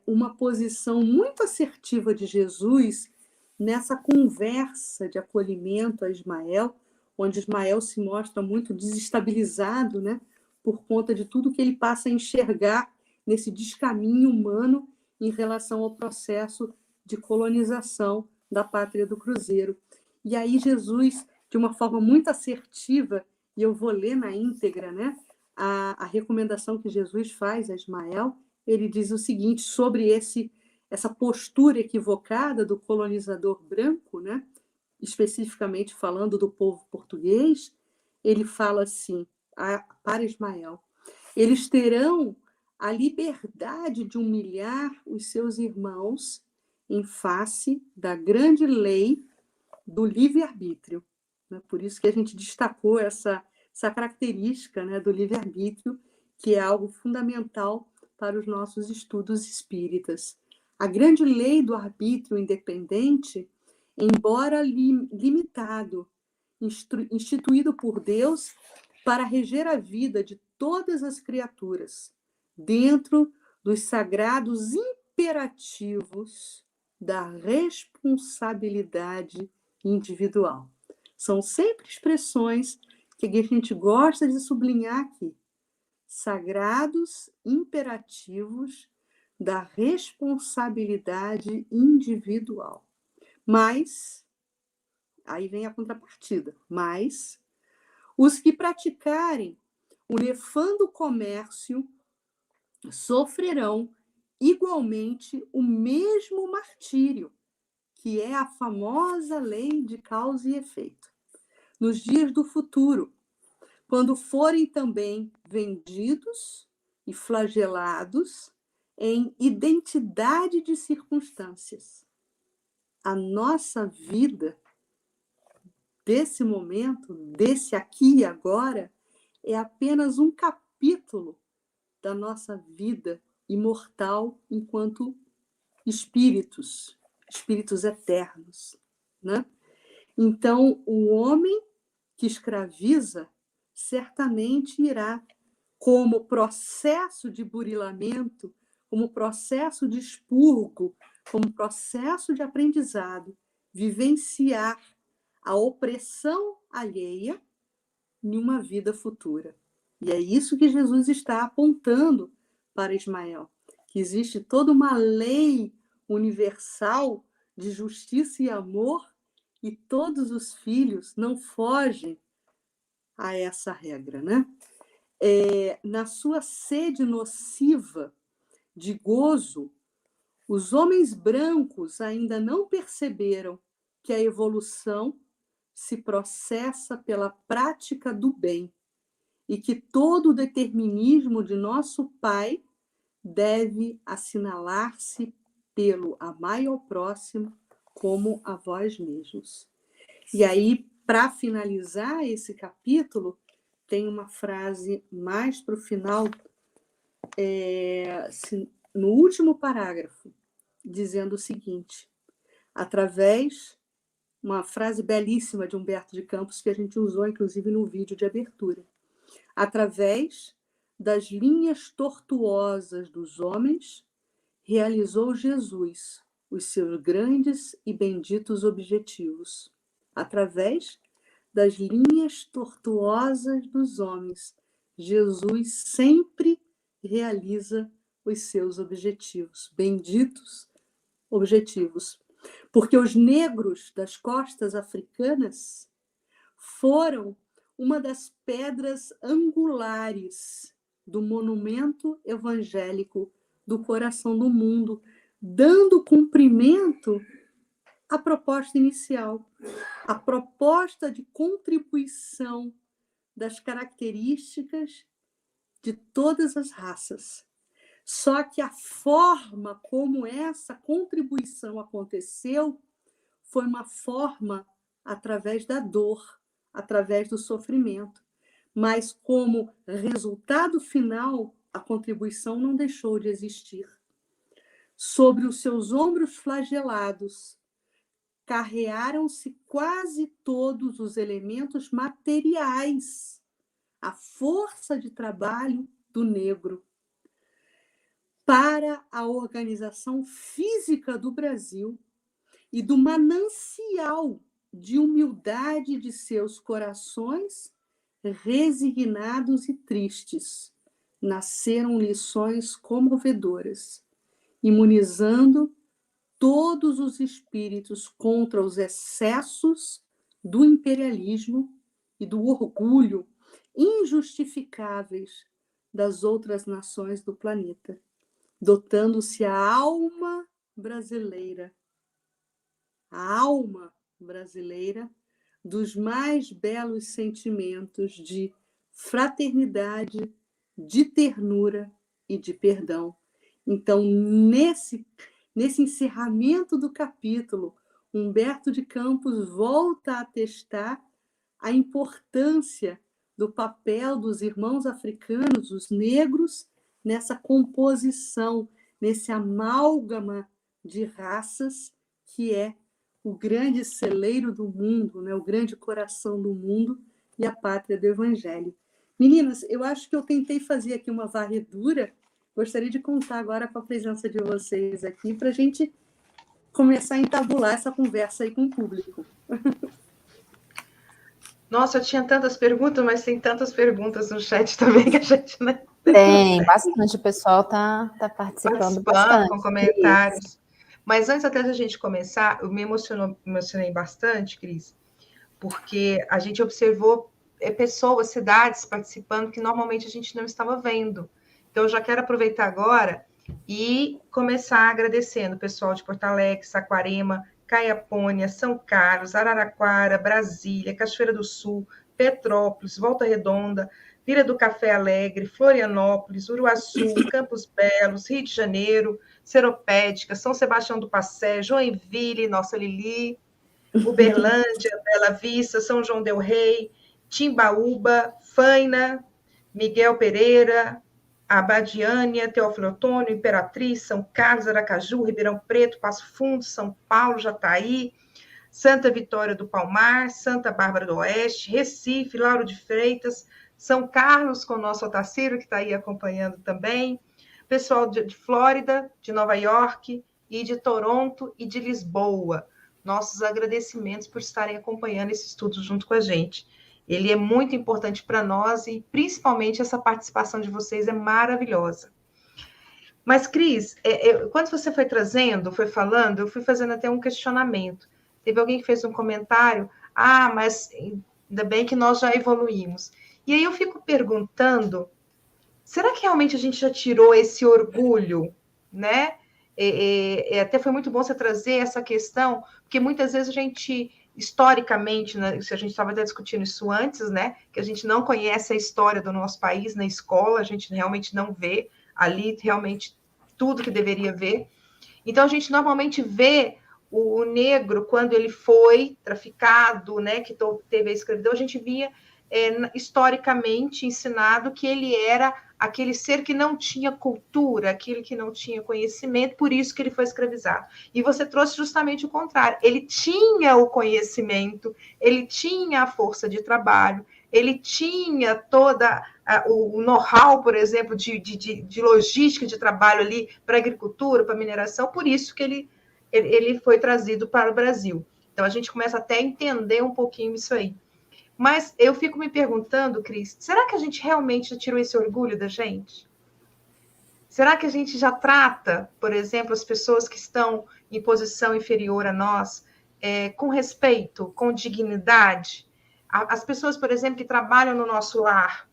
uma posição muito assertiva de Jesus nessa conversa de acolhimento a Ismael, onde Ismael se mostra muito desestabilizado, né, por conta de tudo que ele passa a enxergar nesse descaminho humano em relação ao processo de colonização da pátria do Cruzeiro. E aí Jesus, de uma forma muito assertiva, e eu vou ler na íntegra, né, a recomendação que Jesus faz a Ismael, ele diz o seguinte sobre essa postura equivocada do colonizador branco, né, especificamente falando do povo português. Ele fala assim para Ismael: eles terão a liberdade de humilhar os seus irmãos em face da grande lei do livre-arbítrio. Por isso que a gente destacou essa característica, né, do livre-arbítrio, que é algo fundamental para os nossos estudos espíritas. A grande lei do arbítrio independente, embora limitado, instituído por Deus para reger a vida de todas as criaturas, dentro dos sagrados imperativos da responsabilidade individual. São sempre expressões que a gente gosta de sublinhar aqui. Sagrados imperativos da responsabilidade individual. Mas, aí vem a contrapartida, mas os que praticarem o nefando comércio sofrerão igualmente o mesmo martírio, que é a famosa lei de causa e efeito. Nos dias do futuro, quando forem também vendidos e flagelados em identidade de circunstâncias. A nossa vida, desse momento, desse aqui e agora, é apenas um capítulo da nossa vida imortal enquanto espíritos eternos, né? Então, o homem que escraviza certamente irá, como processo de burilamento, como processo de expurgo, como processo de aprendizado, vivenciar a opressão alheia em uma vida futura. E é isso que Jesus está apontando para Ismael, que existe toda uma lei universal de justiça e amor, e todos os filhos não fogem a essa regra, né? Na sua sede nociva de gozo, os homens brancos ainda não perceberam que a evolução se processa pela prática do bem e que todo o determinismo de nosso Pai deve assinalar-se pelo amai ao próximo como a vós mesmos. E aí, para finalizar esse capítulo, tem uma frase mais para o final, no último parágrafo, dizendo o seguinte, uma frase belíssima de Humberto de Campos, que a gente usou, inclusive, no vídeo de abertura. Através das linhas tortuosas dos homens, realizou Jesus os seus grandes e benditos objetivos. Através das linhas tortuosas dos homens, Jesus sempre realiza os seus objetivos, benditos objetivos. Porque os negros das costas africanas foram uma das pedras angulares do monumento evangélico do coração do mundo, dando cumprimento à proposta inicial, a proposta de contribuição das características de todas as raças. Só que a forma como essa contribuição aconteceu foi uma forma através da dor, através do sofrimento. Mas como resultado final, a contribuição não deixou de existir. Sobre os seus ombros flagelados, carrearam-se quase todos os elementos materiais, a força de trabalho do negro. Para a organização física do Brasil e do manancial de humildade de seus corações resignados e tristes, nasceram lições comovedoras, imunizando todos os espíritos contra os excessos do imperialismo e do orgulho injustificáveis das outras nações do planeta, dotando-se a alma brasileira dos mais belos sentimentos de fraternidade, de ternura e de perdão. Então, nesse encerramento do capítulo, Humberto de Campos volta a atestar a importância do papel dos irmãos africanos, os negros, nessa composição, nesse amálgama de raças que é o grande celeiro do mundo, né? O grande coração do mundo e a pátria do Evangelho. Meninas, eu acho que eu tentei fazer aqui uma varredura. Gostaria de contar agora com a presença de vocês aqui para a gente começar a entabular essa conversa aí com o público. Nossa, eu tinha tantas perguntas, mas tem tantas perguntas no chat também que a gente... Né? Tem, bastante. O pessoal tá participando bastante. Com comentários. Isso. Mas antes até da gente começar, eu me emocionei bastante, Cris, porque a gente observou pessoas, cidades participando que normalmente a gente não estava vendo. Então, eu já quero aproveitar agora e começar agradecendo o pessoal de Porto Alegre, Saquarema, Caiapônia, São Carlos, Araraquara, Brasília, Cachoeira do Sul, Petrópolis, Volta Redonda, Vila do Café Alegre, Florianópolis, Uruaçu, Campos Belos, Rio de Janeiro, Seropédica, São Sebastião do Passé, Joinville, nossa Lili, Uberlândia, Bela Vista, São João del Rei, Timbaúba, Faina, Miguel Pereira, Abadiânia, Teófilo Otônio, Imperatriz, São Carlos, Aracaju, Ribeirão Preto, Passo Fundo, São Paulo, Jataí, Santa Vitória do Palmar, Santa Bárbara do Oeste, Recife, Lauro de Freitas, São Carlos, com o nosso Otacílio, que está aí acompanhando também, pessoal de Flórida, de Nova York, e de Toronto e de Lisboa. Nossos agradecimentos por estarem acompanhando esse estudo junto com a gente. Ele é muito importante para nós e, principalmente, essa participação de vocês é maravilhosa. Mas, Cris, quando você foi trazendo, foi falando, eu fui fazendo até um questionamento. Teve alguém que fez um comentário, mas ainda bem que nós já evoluímos. E aí eu fico perguntando, será que realmente a gente já tirou esse orgulho, né? Até foi muito bom você trazer essa questão, porque muitas vezes a gente, historicamente, né, a gente estava até discutindo isso antes, né? Que a gente não conhece a história do nosso país na escola, a gente realmente não vê ali realmente tudo que deveria ver. Então, a gente normalmente vê o negro, quando ele foi traficado, né, que teve a escravidão, a gente via historicamente ensinado que ele era aquele ser que não tinha cultura, aquele que não tinha conhecimento, por isso que ele foi escravizado. E você trouxe justamente o contrário. Ele tinha o conhecimento, ele tinha a força de trabalho, ele tinha toda o know-how, por exemplo, de logística de trabalho ali para a agricultura, para a mineração, por isso que ele foi trazido para o Brasil. Então, a gente começa até a entender um pouquinho isso aí. Mas eu fico me perguntando, Cris, será que a gente realmente já tirou esse orgulho da gente? Será que a gente já trata, por exemplo, as pessoas que estão em posição inferior a nós com respeito, com dignidade? As pessoas, por exemplo, que trabalham no nosso lar,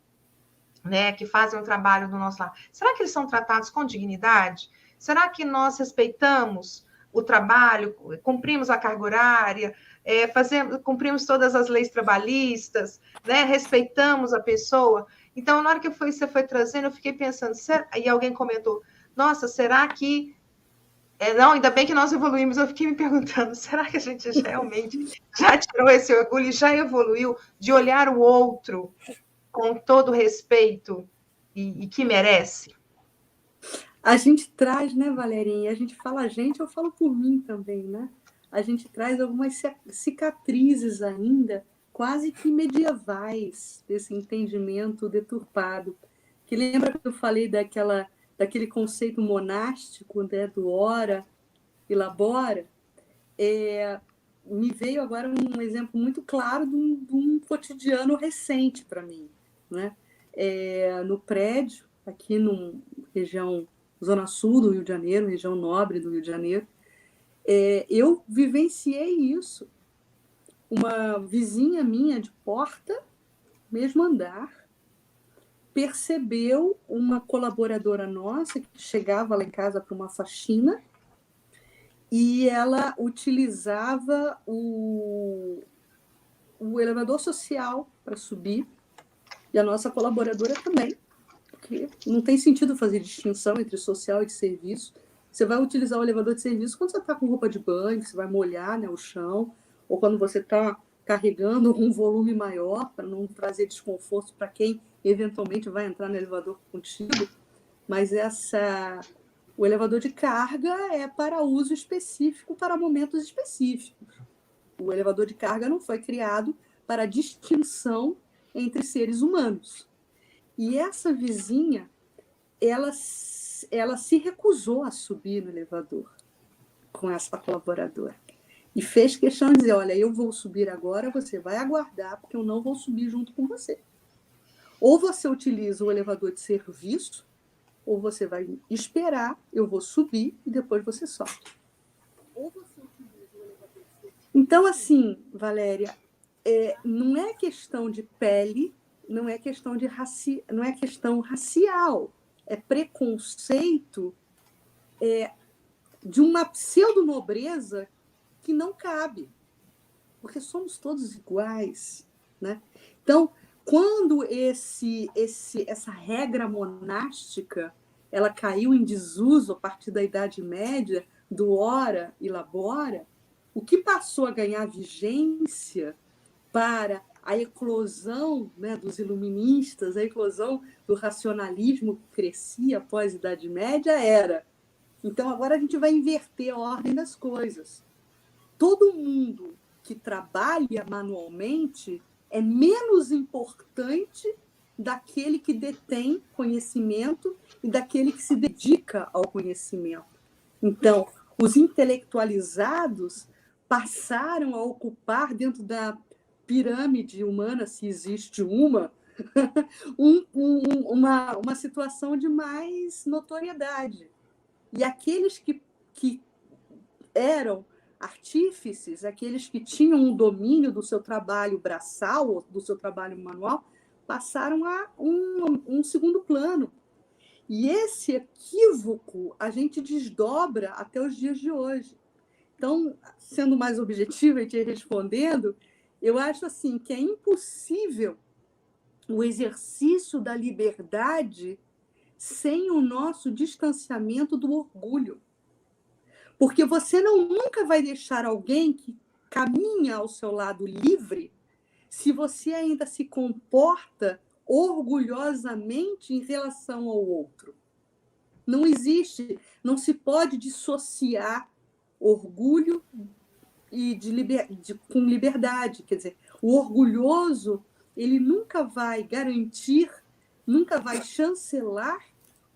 né, que fazem um trabalho no nosso lar, será que eles são tratados com dignidade? Será que nós respeitamos o trabalho, cumprimos a carga horária, cumprimos todas as leis trabalhistas, né? Respeitamos a pessoa? Então, na hora que você foi trazendo, eu fiquei pensando, e alguém comentou, nossa, será que... não, ainda bem que nós evoluímos, eu fiquei me perguntando, será que a gente realmente já tirou esse orgulho, já evoluiu de olhar o outro com todo respeito e que merece? A gente traz, né, Valerinha? A gente fala eu falo por mim também, né? A gente traz algumas cicatrizes ainda, quase que medievais, desse entendimento deturpado. Que lembra que eu falei daquele conceito monástico, né, do ora e labora? Me veio agora um exemplo muito claro de um cotidiano recente para mim, né? No prédio, aqui na região Zona Sul do Rio de Janeiro, região nobre do Rio de Janeiro, eu vivenciei isso. Uma vizinha minha de porta, mesmo andar, percebeu uma colaboradora nossa que chegava lá em casa para uma faxina e ela utilizava o elevador social para subir, e a nossa colaboradora também, porque não tem sentido fazer distinção entre social e de serviço. Você vai utilizar o elevador de serviço quando você está com roupa de banho, você vai molhar, né, o chão, ou quando você está carregando um volume maior, para não trazer desconforto para quem eventualmente vai entrar no elevador contigo. Mas o elevador de carga é para uso específico, para momentos específicos. O elevador de carga não foi criado para distinção entre seres humanos. E essa vizinha, ela se recusou a subir no elevador com essa colaboradora. E fez questão de dizer, olha, eu vou subir agora, você vai aguardar, porque eu não vou subir junto com você. Ou você utiliza o elevador de serviço, ou você vai esperar, eu vou subir e depois você sobe. Ou você utiliza o elevador de serviço. Então, assim, Valéria, não é questão de pele, não é questão não é questão racial, é preconceito de uma pseudo-nobreza que não cabe, porque somos todos iguais, né? Então, quando essa regra monástica ela caiu em desuso a partir da Idade Média, do ora e labora, o que passou a ganhar vigência para a eclosão, né, dos iluministas, a eclosão do racionalismo que crescia após a Idade Média era... Então, agora a gente vai inverter a ordem das coisas. Todo mundo que trabalha manualmente é menos importante daquele que detém conhecimento e daquele que se dedica ao conhecimento. Então, os intelectualizados passaram a ocupar, dentro da pirâmide humana, se existe uma, uma situação de mais notoriedade. E aqueles que eram artífices, aqueles que tinham um domínio do seu trabalho braçal, ou do seu trabalho manual, passaram a um segundo plano. E esse equívoco a gente desdobra até os dias de hoje. Então, sendo mais objetiva e te respondendo, eu acho assim que é impossível o exercício da liberdade sem o nosso distanciamento do orgulho. Porque você nunca vai deixar alguém que caminha ao seu lado livre se você ainda se comporta orgulhosamente em relação ao outro. Não existe, não se pode dissociar orgulho e com liberdade. Quer dizer, o orgulhoso ele nunca vai garantir, nunca vai chancelar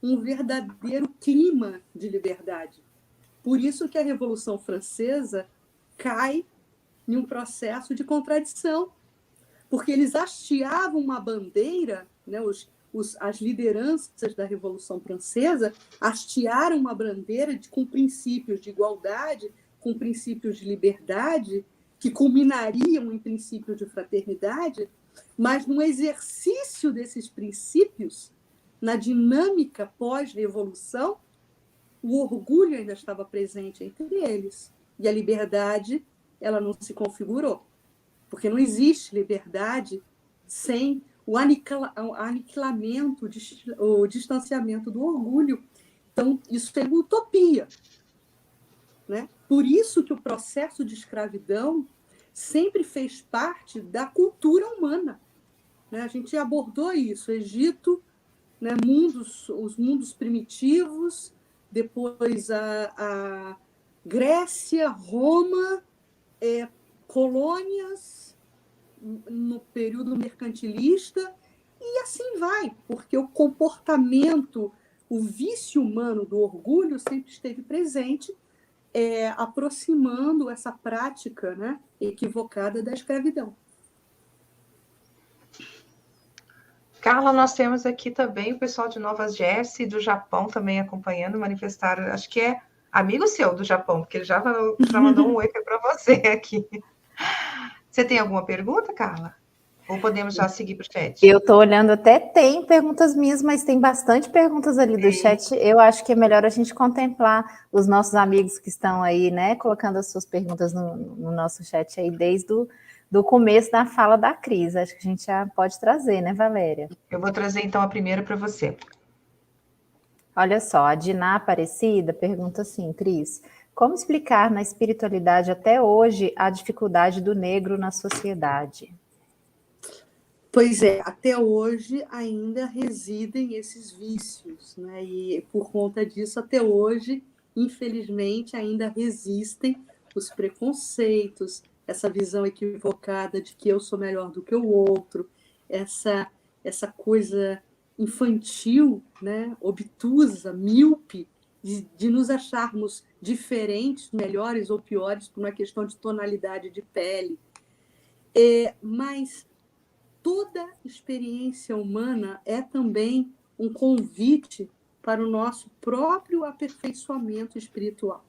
um verdadeiro clima de liberdade. Por isso que a Revolução Francesa cai em um processo de contradição, porque eles hasteavam uma bandeira, né, as lideranças da Revolução Francesa hastearam uma bandeira com princípios de igualdade, com princípios de liberdade, que culminariam em princípios de fraternidade, mas no exercício desses princípios, na dinâmica pós-revolução, o orgulho ainda estava presente entre eles. E a liberdade ela não se configurou. Porque não existe liberdade sem o aniquilamento, o distanciamento do orgulho. Então, isso é uma utopia. Né? Por isso que o processo de escravidão sempre fez parte da cultura humana. Né? A gente abordou isso. Egito, né? Os mundos primitivos, depois a Grécia, Roma, colônias no período mercantilista, e assim vai, porque o comportamento, o vício humano do orgulho sempre esteve presente, aproximando essa prática, né, equivocada da escravidão. Carla, nós temos aqui também o pessoal de Nova Jersey, do Japão, também acompanhando, manifestaram, acho que é amigo seu do Japão, porque ele já mandou um oi para você aqui. Você tem alguma pergunta, Carla? Ou podemos já seguir para o chat? Eu estou olhando, até tem perguntas minhas, mas tem bastante perguntas ali do chat. Eu acho que é melhor a gente contemplar os nossos amigos que estão aí, né, colocando as suas perguntas no nosso chat aí desde do começo da fala da Cris. Acho que a gente já pode trazer, né, Valéria? Eu vou trazer, então, a primeira para você. Olha só, a Diná Aparecida pergunta assim, Cris, como explicar na espiritualidade até hoje a dificuldade do negro na sociedade? Pois é, até hoje ainda residem esses vícios, né? E por conta disso, até hoje, infelizmente, ainda resistem os preconceitos, essa visão equivocada de que eu sou melhor do que o outro, essa coisa infantil, né? Obtusa, míope, de nos acharmos diferentes, melhores ou piores por uma questão de tonalidade de pele. Mas toda experiência humana é também um convite para o nosso próprio aperfeiçoamento espiritual.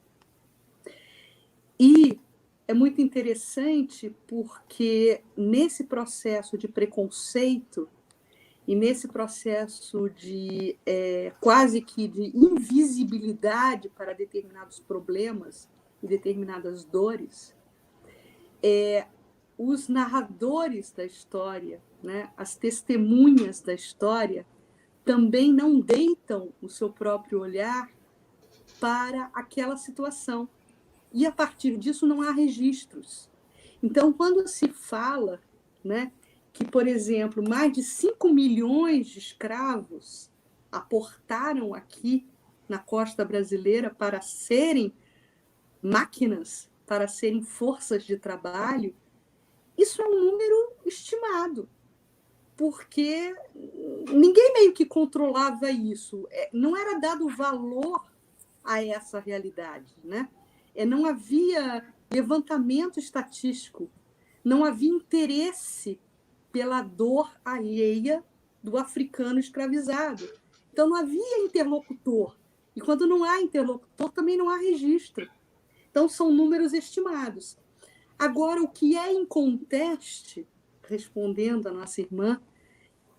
E é muito interessante porque nesse processo de preconceito e nesse processo de quase que de invisibilidade para determinados problemas e determinadas dores, os narradores da história, né, as testemunhas da história, também não deitam o seu próprio olhar para aquela situação. E, a partir disso, não há registros. Então, quando se fala, né, que, por exemplo, mais de 5 milhões de escravos aportaram aqui na costa brasileira para serem máquinas, para serem forças de trabalho, isso é um número estimado, porque ninguém meio que controlava isso. Não era dado valor a essa realidade, né? Não havia levantamento estatístico, não havia interesse pela dor alheia do africano escravizado. Então, não havia interlocutor. E quando não há interlocutor, também não há registro. Então, são números estimados. Agora, o que é inconteste, respondendo a nossa irmã,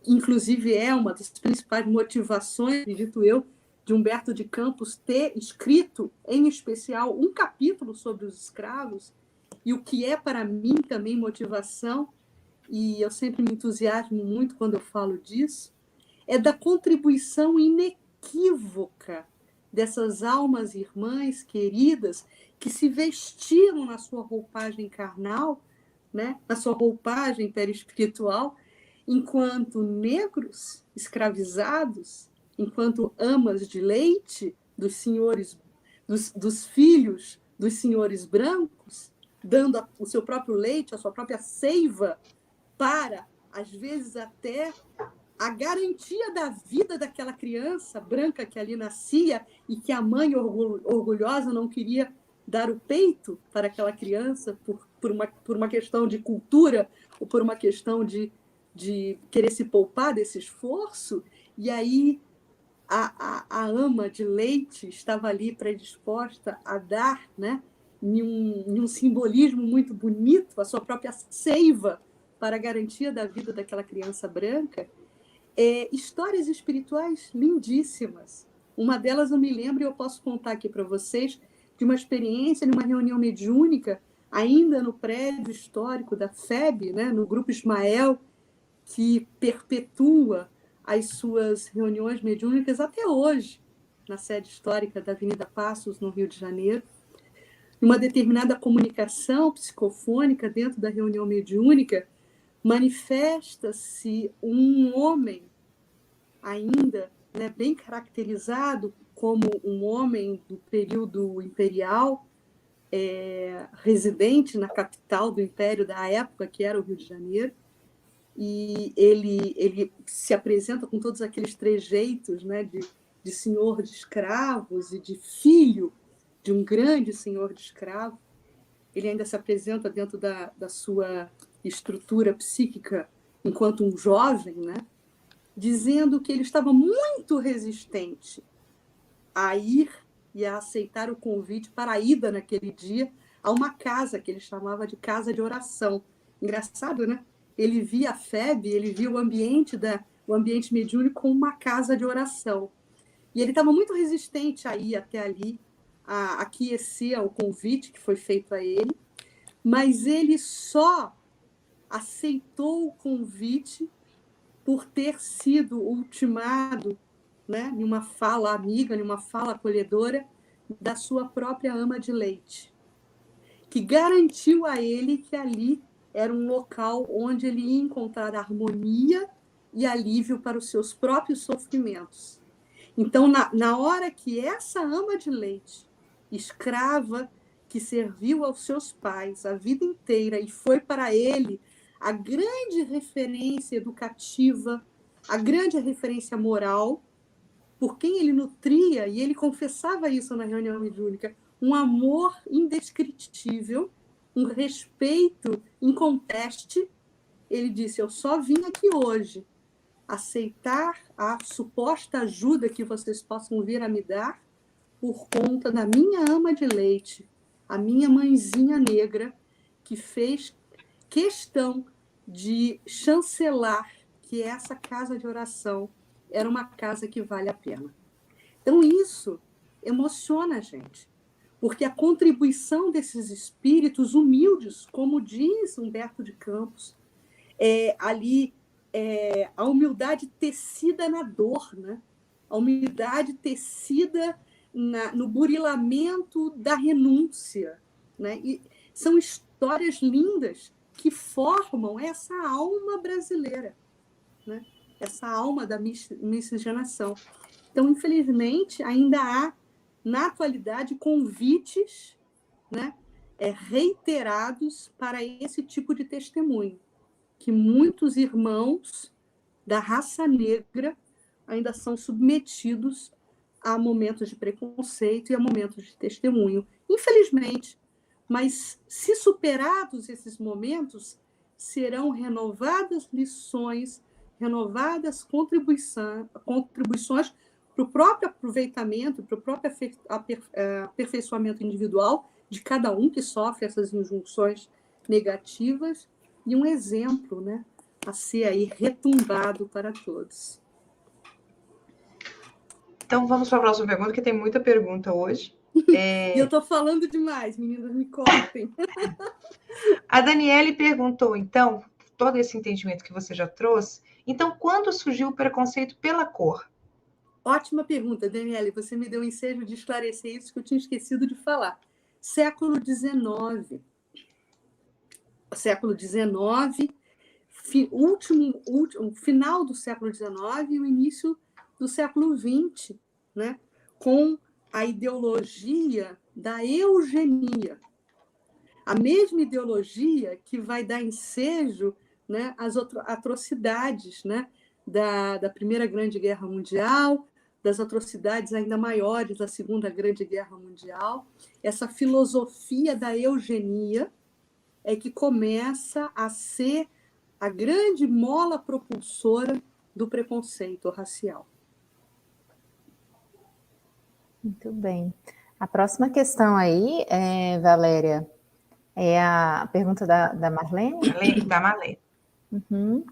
inclusive é uma das principais motivações, acredito eu, de Humberto de Campos ter escrito, em especial, um capítulo sobre os escravos, e o que é para mim também motivação, e eu sempre me entusiasmo muito quando eu falo disso, é da contribuição inequívoca dessas almas irmãs queridas que se vestiram na sua roupagem carnal, né, na sua roupagem perispiritual, enquanto negros escravizados, enquanto amas de leite dos senhores, dos filhos dos senhores brancos, dando o seu próprio leite, a sua própria seiva, para, às vezes, até a garantia da vida daquela criança branca que ali nascia e que a mãe orgulhosa não queria dar o peito para aquela criança por uma questão de cultura ou por uma questão de querer se poupar desse esforço. E aí a ama de leite estava ali predisposta a dar, né, em um simbolismo muito bonito, a sua própria seiva para a garantia da vida daquela criança branca. Histórias espirituais lindíssimas. Uma delas eu me lembro e eu posso contar aqui para vocês de uma experiência numa reunião mediúnica, ainda no prédio histórico da FEB, né, no Grupo Ismael, que perpetua as suas reuniões mediúnicas até hoje, na sede histórica da Avenida Passos, no Rio de Janeiro. Uma determinada comunicação psicofônica dentro da reunião mediúnica, manifesta-se um homem ainda, né, bem caracterizado como um homem do período imperial, residente na capital do império da época, que era o Rio de Janeiro, e ele se apresenta com todos aqueles trejeitos, né, de senhor de escravos e de filho de um grande senhor de escravos. Ele ainda se apresenta dentro da sua estrutura psíquica enquanto um jovem, né, dizendo que ele estava muito resistente a ir e a aceitar o convite para a ida naquele dia a uma casa que ele chamava de casa de oração. Engraçado, né? Ele via a FEB, ele via o ambiente mediúnico como uma casa de oração. E ele estava muito resistente a ir até ali, a aquecer ao convite que foi feito a ele, mas ele só aceitou o convite por ter sido ultimado, né, em uma fala amiga, em uma fala acolhedora da sua própria ama de leite, que garantiu a ele que ali era um local onde ele ia encontrar harmonia e alívio para os seus próprios sofrimentos. Então, na hora que essa ama de leite, escrava, que serviu aos seus pais a vida inteira e foi para ele a grande referência educativa, a grande referência moral, por quem ele nutria, e ele confessava isso na reunião mediúnica, um amor indescritível, um respeito inconteste. Ele disse: eu só vim aqui hoje aceitar a suposta ajuda que vocês possam vir a me dar por conta da minha ama de leite, a minha mãezinha negra, que fez questão de chancelar que essa casa de oração era uma casa que vale a pena. Então, isso emociona a gente, porque a contribuição desses espíritos humildes, como diz Humberto de Campos, a humildade tecida na dor, né? A humildade tecida no burilamento da renúncia, né? E são histórias lindas que formam essa alma brasileira, né? Essa alma da miscigenação. Então, infelizmente, ainda há, na atualidade, convites, né, reiterados para esse tipo de testemunho, que muitos irmãos da raça negra ainda são submetidos a momentos de preconceito e a momentos de testemunho. Infelizmente, mas se superados esses momentos, serão renovadas lições, renovadas contribuições para o próprio aproveitamento, para o próprio aperfeiçoamento individual de cada um que sofre essas injunções negativas e um exemplo, né, a ser aí retumbado para todos. Então, vamos para a próxima pergunta, que tem muita pergunta hoje. E eu estou falando demais, meninas, me cortem. A Daniele perguntou, então, todo esse entendimento que você já trouxe, então, quando surgiu o preconceito pela cor? Ótima pergunta, Daniele. Você me deu o ensejo de esclarecer isso que eu tinha esquecido de falar. Século XIX. Século XIX, final do século XIX e o início do século XX, né? Com a ideologia da eugenia. A mesma ideologia que vai dar ensejo, né, às atrocidades, né, da Primeira Grande Guerra Mundial, das atrocidades ainda maiores da Segunda Grande Guerra Mundial. Essa filosofia da eugenia é que começa a ser a grande mola propulsora do preconceito racial. Muito bem. A próxima questão aí, Valéria, é a pergunta da Marlene? Da Marlene. Uhum.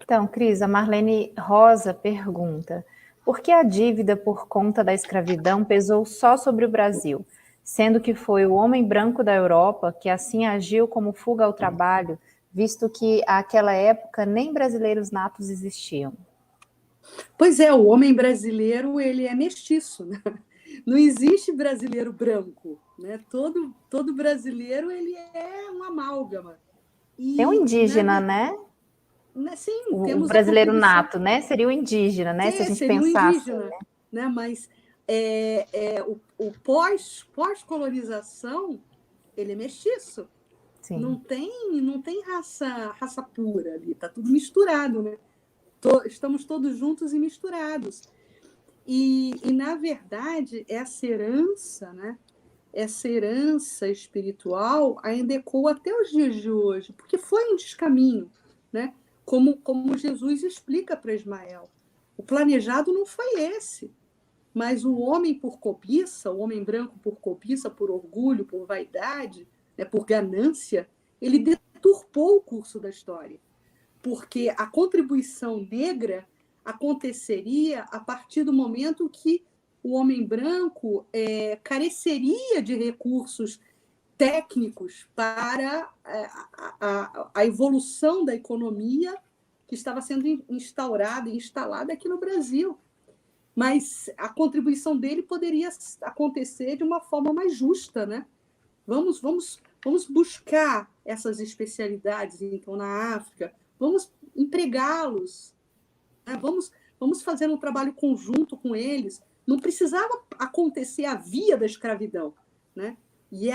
Então, Cris, a Marlene Rosa pergunta: por que a dívida por conta da escravidão pesou só sobre o Brasil, sendo que foi o homem branco da Europa que assim agiu como fuga ao trabalho, visto que àquela época nem brasileiros natos existiam? Pois é, o homem brasileiro ele é mestiço, né? Não existe brasileiro branco, né? Todo brasileiro ele é um amálgama. Tem um indígena, né? Sim, o brasileiro nato, né? Seria o indígena, né? Se a gente seria pensasse. O indígena, né? Mas o pós-colonização, ele é mestiço. Sim. Não tem raça pura ali, está tudo misturado, né? Estamos todos juntos e misturados. E, na verdade, essa herança, né? Essa herança espiritual ainda ecoa até os dias de hoje, porque foi um descaminho, né? Como Jesus explica para Ismael. O planejado não foi esse, mas o homem por cobiça, o homem branco por cobiça, por orgulho, por vaidade, né, por ganância, ele deturpou o curso da história, porque a contribuição negra aconteceria a partir do momento que o homem branco careceria de recursos técnicos para a evolução da economia que estava sendo instaurada e instalada aqui no Brasil. Mas a contribuição dele poderia acontecer de uma forma mais justa, né? Vamos buscar essas especialidades, então, na África, vamos empregá-los, né? Vamos fazer um trabalho conjunto com eles. Não precisava acontecer a via da escravidão, né? E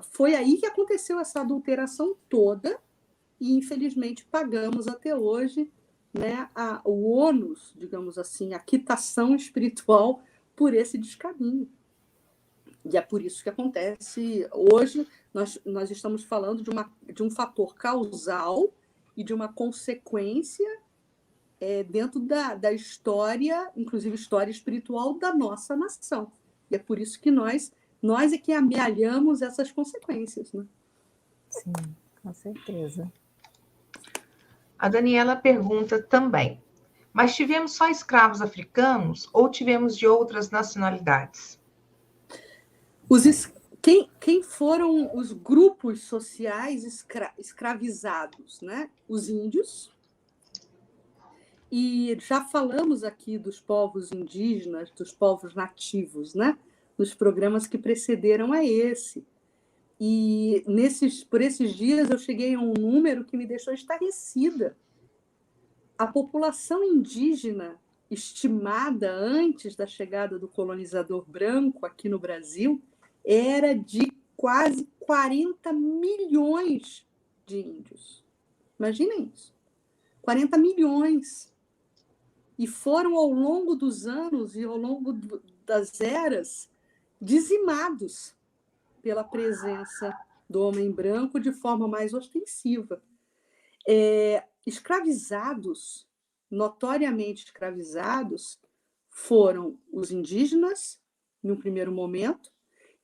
foi aí que aconteceu essa adulteração toda, e infelizmente pagamos até hoje, né, o ônus, digamos assim, a quitação espiritual por esse descaminho. E é por isso que acontece hoje. Nós estamos falando de um fator causal e de uma consequência dentro da história, inclusive história espiritual da nossa nação. E é por isso que nós é que amealhamos essas consequências, né? Sim, com certeza. A Daniela pergunta também, mas tivemos só escravos africanos ou tivemos de outras nacionalidades? Quem foram os grupos sociais escravizados, né? Os índios. E já falamos aqui dos povos indígenas, dos povos nativos, né? Nos programas que precederam a esse. E por esses dias eu cheguei a um número que me deixou estarrecida. A população indígena estimada antes da chegada do colonizador branco aqui no Brasil era de quase 40 milhões de índios. Imaginem isso. 40 milhões. E foram, ao longo dos anos e ao longo das eras, dizimados pela presença do homem branco de forma mais ostensiva. Escravizados, notoriamente escravizados, foram os indígenas, em um primeiro momento,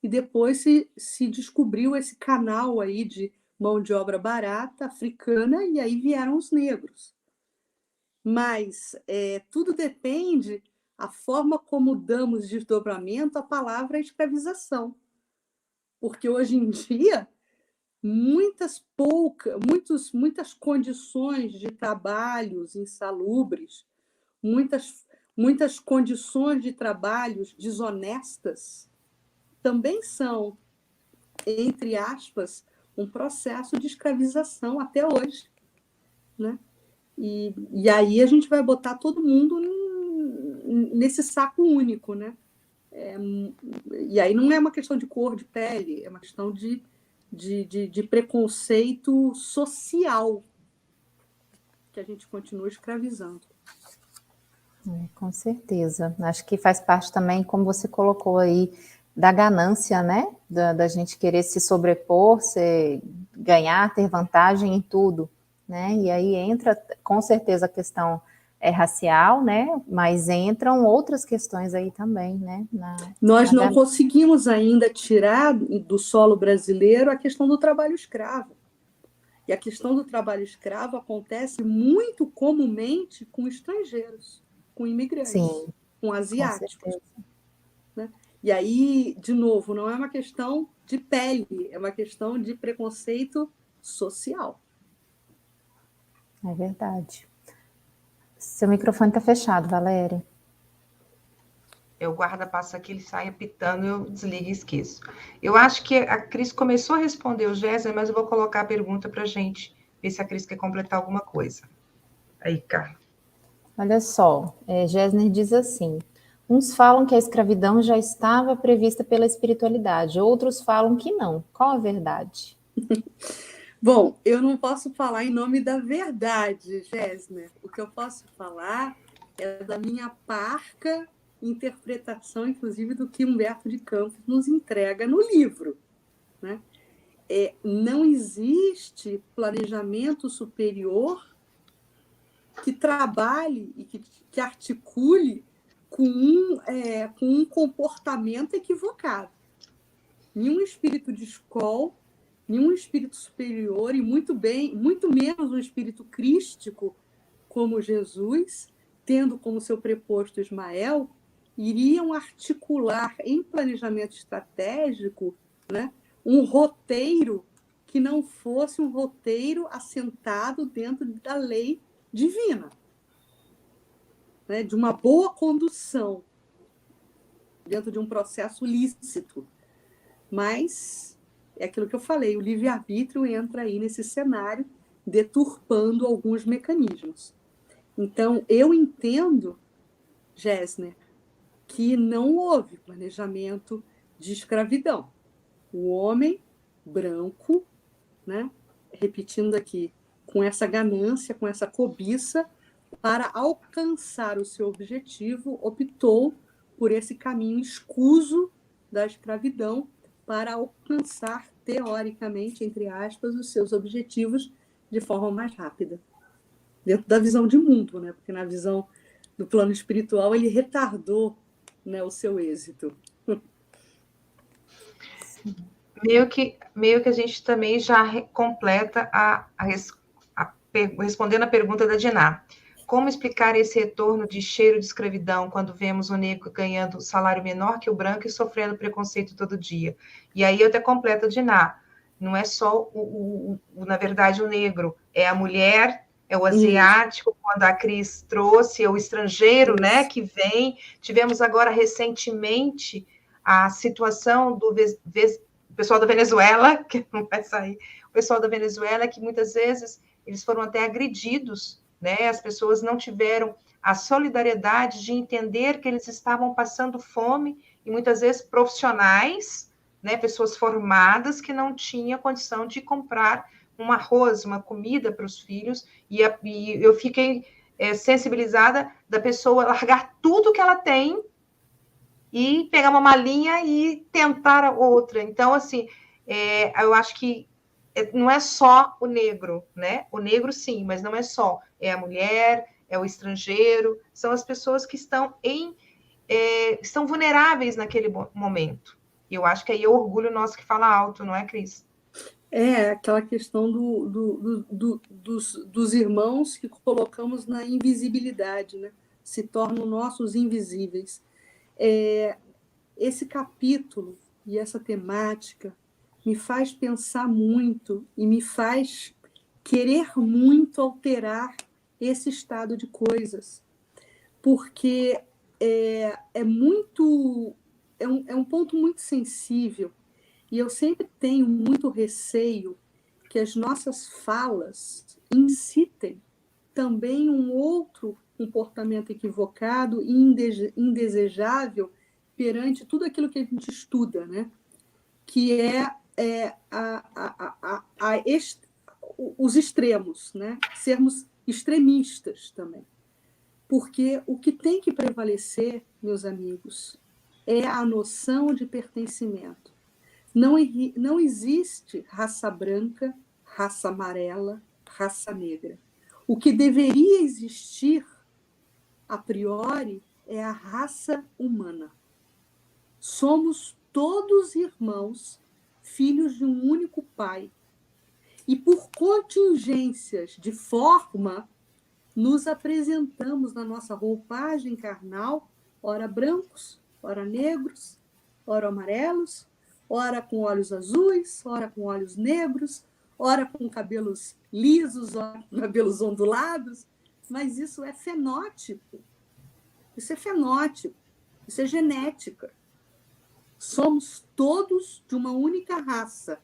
e depois se descobriu esse canal aí de mão de obra barata, africana, e aí vieram os negros. Mas tudo depende da forma como damos desdobramento à palavra escravização. Porque hoje em dia, muitas condições de trabalhos insalubres, muitas condições de trabalhos desonestas, também são, entre aspas, um processo de escravização até hoje, né? E aí a gente vai botar todo mundo nesse saco único, né? E aí não é uma questão de cor de pele, é uma questão de preconceito social que a gente continua escravizando. Com certeza. Acho que faz parte também, como você colocou aí, da ganância, né? Da gente querer se sobrepor, ganhar, ter vantagem em tudo, né? E aí entra, com certeza, a questão racial, né? Mas entram outras questões aí também, né? Nós não conseguimos ainda tirar do solo brasileiro a questão do trabalho escravo. E a questão do trabalho escravo acontece muito comumente com estrangeiros, com imigrantes, sim, com asiáticos. Né? E aí, de novo, não é uma questão de pele, é uma questão de preconceito social. É verdade. Seu microfone está fechado, Valéria. O guarda passa aqui, ele sai apitando, eu desligo e esqueço. Eu acho que a Cris começou a responder o Géser, mas eu vou colocar a pergunta para a gente ver se a Cris quer completar alguma coisa. Aí, Carla. Olha só, Gessner diz assim: uns falam que a escravidão já estava prevista pela espiritualidade, outros falam que não. Qual a verdade? Bom, eu não posso falar em nome da verdade, Gessner. O que eu posso falar é da minha parca interpretação, inclusive, do que Humberto de Campos nos entrega no livro. Né? Não existe planejamento superior que trabalhe e que articule com um comportamento equivocado. Nenhum espírito de escola, nenhum espírito superior, e muito menos um espírito crístico como Jesus, tendo como seu preposto Ismael, iriam articular em planejamento estratégico, né, um roteiro que não fosse um roteiro assentado dentro da lei divina, né, de uma boa condução dentro de um processo lícito. Mas é aquilo que eu falei, o livre-arbítrio entra aí nesse cenário, deturpando alguns mecanismos. Então, eu entendo, Gessner, que não houve planejamento de escravidão. O homem branco, né, repetindo aqui, com essa ganância, com essa cobiça, para alcançar o seu objetivo, optou por esse caminho escuso da escravidão para alcançar, teoricamente, entre aspas, os seus objetivos de forma mais rápida. Dentro da visão de mundo, né? Porque na visão do plano espiritual ele retardou, né, o seu êxito. Meio que a gente também já completa respondendo a pergunta da Diná. como explicar esse retorno de cheiro de escravidão quando vemos o negro ganhando salário menor que o branco e sofrendo preconceito todo dia? E aí eu até completo a Diná. Não é só, na verdade, o negro, é a mulher, é o asiático, quando a Cris trouxe, é o estrangeiro, né, que vem. Tivemos agora, recentemente, a situação do pessoal da Venezuela, que não vai sair, o pessoal da Venezuela, que muitas vezes eles foram até agredidos, né? As pessoas não tiveram a solidariedade de entender que eles estavam passando fome, e muitas vezes profissionais, né? Pessoas formadas que não tinham condição de comprar um arroz, uma comida para os filhos, e eu fiquei sensibilizada da pessoa largar tudo que ela tem e pegar uma malinha e tentar a outra. Então, assim, eu acho que não é só o negro, né? O negro, sim, mas não é só. É a mulher, é o estrangeiro, são as pessoas que estão estão vulneráveis naquele momento. E eu acho que aí é o orgulho nosso que fala alto, não é, Cris? É aquela questão dos irmãos que colocamos na invisibilidade, né? Se tornam nossos invisíveis. Esse capítulo e essa temática me faz pensar muito e me faz querer muito alterar esse estado de coisas, porque é um ponto muito sensível, e eu sempre tenho muito receio que as nossas falas incitem também um outro comportamento equivocado e indesejável perante tudo aquilo que a gente estuda, né? Que os extremos, né? Sermos extremistas também. Porque o que tem que prevalecer, meus amigos, é a noção de pertencimento. Não existe raça branca, raça amarela, raça negra. O que deveria existir, a priori, é a raça humana. Somos todos irmãos, filhos de um único pai. E por contingências de forma, nos apresentamos na nossa roupagem carnal, ora brancos, ora negros, ora amarelos, ora com olhos azuis, ora com olhos negros, ora com cabelos lisos, ora com cabelos ondulados, mas isso é fenótipo. Isso é fenótipo, isso é genética. Somos todos de uma única raça,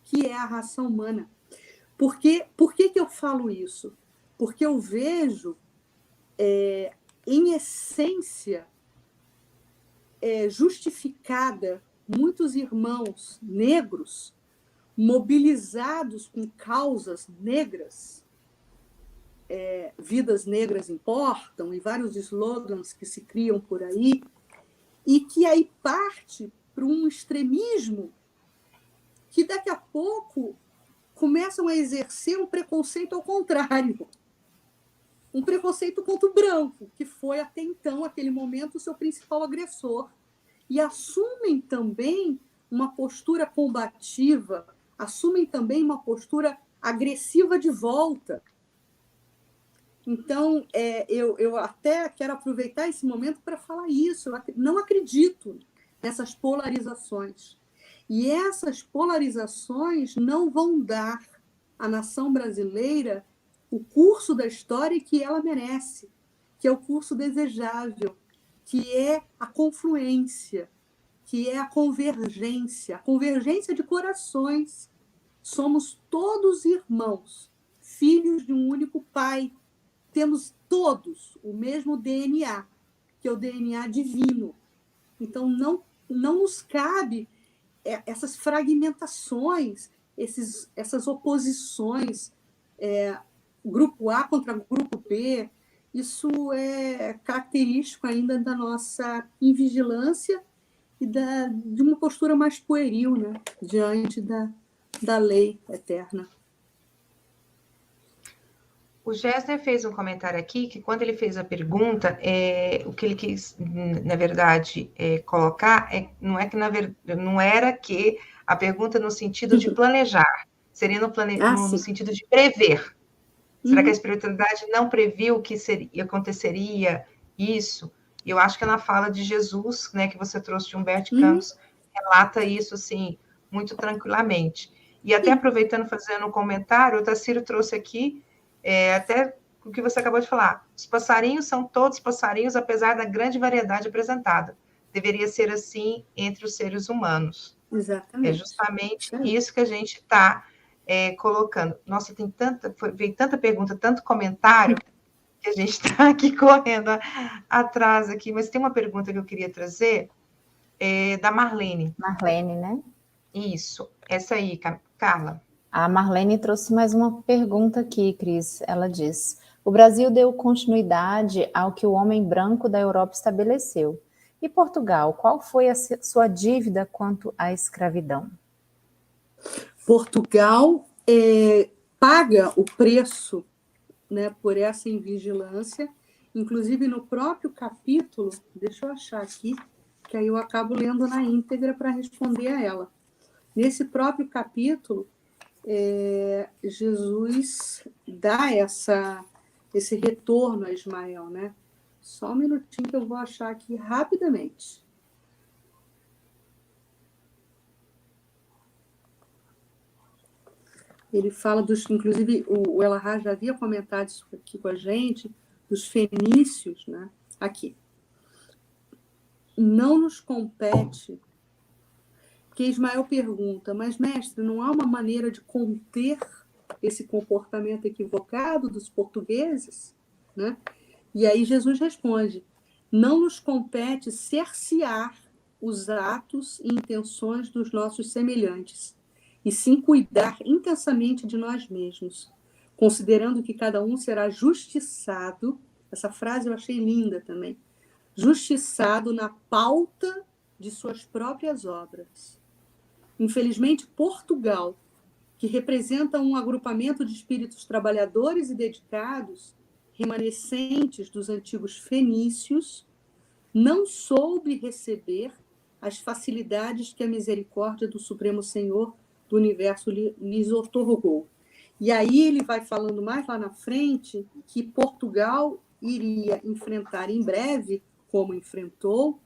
que é a raça humana. Por que eu falo isso? Porque eu vejo, em essência, justificada muitos irmãos negros mobilizados com causas negras, vidas negras importam, e vários slogans que se criam por aí, e que aí parte para um extremismo que daqui a pouco começam a exercer um preconceito ao contrário. Um preconceito contra o branco, que foi até então, aquele momento, o seu principal agressor. E assumem também uma postura combativa, assumem também uma postura agressiva de volta. Então, eu até quero aproveitar esse momento para falar isso. Eu não acredito nessas polarizações. E essas polarizações não vão dar à nação brasileira o curso da história que ela merece, que é o curso desejável, que é a confluência, que é a convergência de corações. Somos todos irmãos, filhos de um único pai. Temos todos o mesmo DNA, que é o DNA divino. Então, não nos cabe essas fragmentações, essas oposições, grupo A contra grupo B. Isso é característico ainda da nossa invigilância e de uma postura mais pueril, né, diante da lei eterna. O Gessner fez um comentário aqui que, quando ele fez a pergunta, o que ele quis, na verdade, colocar não era que a pergunta no sentido de planejar, seria no sentido de prever. Será que a espiritualidade não previu que aconteceria isso? Eu acho que na fala de Jesus, né, que você trouxe de Humberto de Campos, relata isso, assim, muito tranquilamente. E até aproveitando, fazendo um comentário, o Tassiro trouxe aqui, até o que você acabou de falar, os passarinhos são todos passarinhos, apesar da grande variedade apresentada. Deveria ser assim entre os seres humanos. Exatamente. É justamente isso que a gente está colocando. Nossa, veio tanta pergunta, tanto comentário, que a gente está aqui correndo atrás aqui, mas tem uma pergunta que eu queria trazer, da Marlene. Marlene, né? Isso, essa aí, Carla. A Marlene trouxe mais uma pergunta aqui, Cris. Ela diz: o Brasil deu continuidade ao que o homem branco da Europa estabeleceu. E Portugal, qual foi a sua dívida quanto à escravidão? Portugal paga o preço, né, por essa invigilância, inclusive no próprio capítulo, deixa eu achar aqui, que aí eu acabo lendo na íntegra para responder a ela. Nesse próprio capítulo, Jesus dá esse retorno a Ismael, né? Só um minutinho que eu vou achar aqui rapidamente. Ele fala inclusive, o Elahá já havia comentado isso aqui com a gente, dos fenícios, né? Aqui. Não nos compete, porque Ismael pergunta, mas mestre, não há uma maneira de conter esse comportamento equivocado dos portugueses, né? E aí Jesus responde, não nos compete cercear os atos e intenções dos nossos semelhantes, e sim cuidar intensamente de nós mesmos, considerando que cada um será justiçado, essa frase eu achei linda também, justiçado na pauta de suas próprias obras. Infelizmente, Portugal, que representa um agrupamento de espíritos trabalhadores e dedicados, remanescentes dos antigos fenícios, não soube receber as facilidades que a misericórdia do Supremo Senhor do Universo lhes otorgou. E aí ele vai falando mais lá na frente que Portugal iria enfrentar em breve, como enfrentou,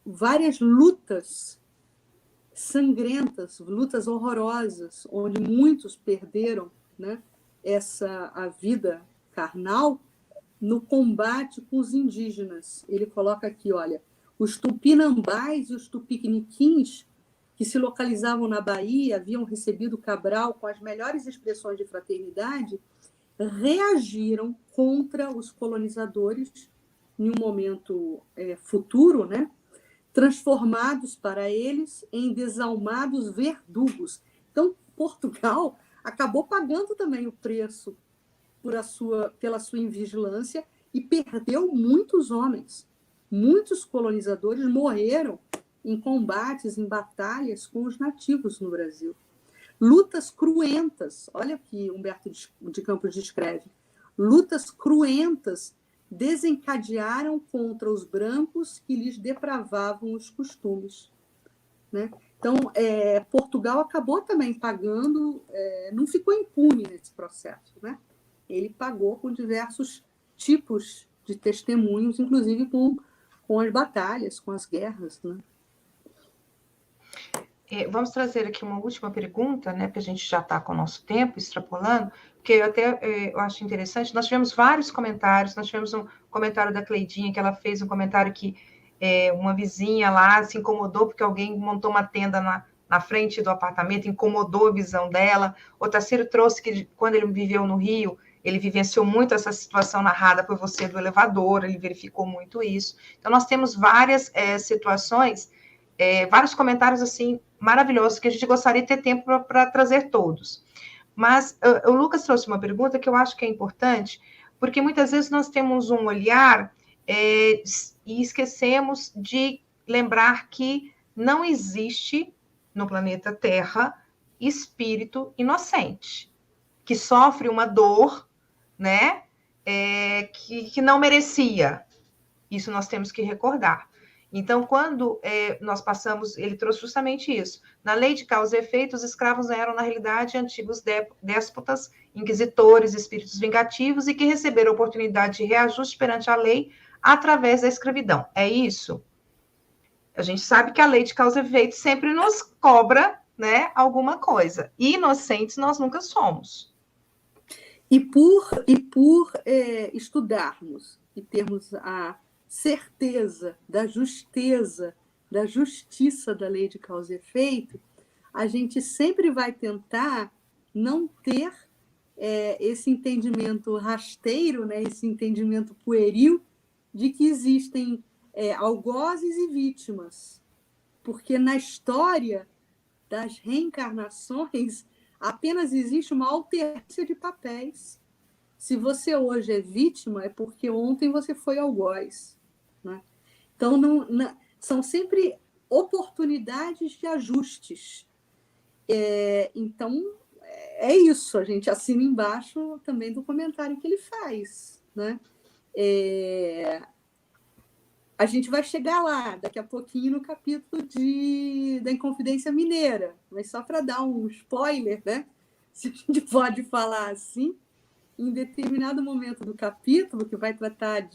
várias lutas sangrentas, lutas horrorosas, onde muitos perderam, né, a vida carnal no combate com os indígenas. Ele coloca aqui, olha, os tupinambás e os tupiniquins, que se localizavam na Bahia, haviam recebido Cabral com as melhores expressões de fraternidade, reagiram contra os colonizadores em um momento futuro, né? Transformados para eles em desalmados verdugos. Então, Portugal acabou pagando também o preço pela sua invigilância e perdeu muitos homens. Muitos colonizadores morreram em combates, em batalhas com os nativos no Brasil. Lutas cruentas, olha o que Humberto de Campos descreve, lutas cruentas desencadearam contra os brancos que lhes depravavam os costumes, né? Então, Portugal acabou também pagando, não ficou impune nesse processo, né? Ele pagou com diversos tipos de testemunhos, inclusive com as batalhas, com as guerras, né? Vamos trazer aqui uma última pergunta, né, porque a gente já está com o nosso tempo extrapolando, porque eu acho interessante, nós tivemos vários comentários, nós tivemos um comentário da Cleidinha, que ela fez um comentário que uma vizinha lá se incomodou porque alguém montou uma tenda na frente do apartamento, incomodou a visão dela. O Tassiro trouxe que quando ele viveu no Rio, ele vivenciou muito essa situação narrada por você do elevador, ele verificou muito isso. Então, nós temos várias situações, vários comentários assim maravilhosos que a gente gostaria de ter tempo para trazer todos. Mas o Lucas trouxe uma pergunta que eu acho que é importante, porque muitas vezes nós temos um olhar e esquecemos de lembrar que não existe no planeta Terra espírito inocente, que sofre uma dor, né, que não merecia. Isso nós temos que recordar. Então, quando nós passamos, ele trouxe justamente isso. Na lei de causa e efeito, os escravos eram, na realidade, antigos déspotas, inquisitores, espíritos vingativos, e que receberam oportunidade de reajuste perante a lei através da escravidão. É isso? A gente sabe que a lei de causa e efeito sempre nos cobra, né, alguma coisa. E inocentes nós nunca somos. E por estudarmos e termos a certeza da justeza, da justiça da lei de causa e efeito, a gente sempre vai tentar não ter esse entendimento rasteiro, né, esse entendimento pueril de que existem algozes e vítimas. Porque na história das reencarnações apenas existe uma alternância de papéis. Se você hoje é vítima, é porque ontem você foi algoz, né? Então, são sempre oportunidades de ajustes. Então, é isso. A gente assina embaixo também do comentário que ele faz, né? A gente vai chegar lá daqui a pouquinho no capítulo da Inconfidência Mineira, mas só para dar um spoiler, né? Se a gente pode falar assim, em determinado momento do capítulo, que vai tratar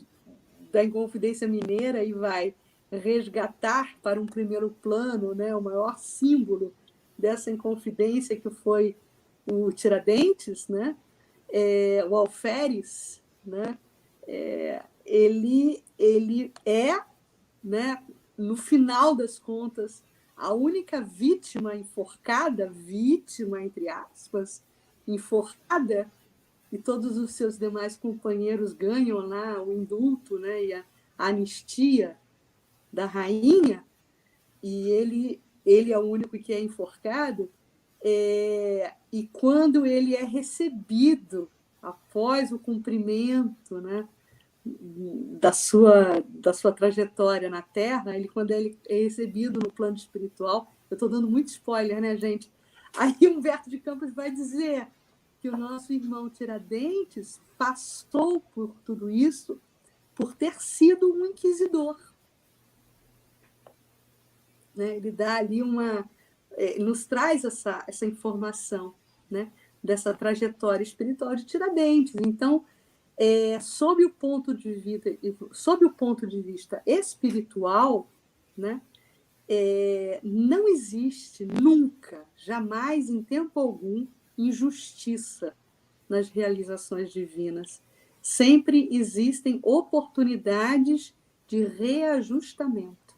da Inconfidência Mineira e vai resgatar para um primeiro plano, né, o maior símbolo dessa Inconfidência, que foi o Tiradentes, né? O Alferes, né? Ele é, né, no final das contas, a única vítima enforcada, vítima, entre aspas, enforcada, e todos os seus demais companheiros ganham lá o indulto, né, e a anistia da rainha, e ele é o único que é enforcado, e quando ele é recebido após o cumprimento, né, da sua trajetória na Terra, quando ele é recebido no plano espiritual, eu estou dando muito spoiler, né, gente? Aí Humberto de Campos vai dizer que o nosso irmão Tiradentes passou por tudo isso por ter sido um inquisidor. Né? Ele dá ali nos traz essa informação, né, dessa trajetória espiritual de Tiradentes. Então, sob o ponto de vista espiritual, né, não existe nunca, jamais, em tempo algum, injustiça nas realizações divinas. Sempre existem oportunidades de reajustamento.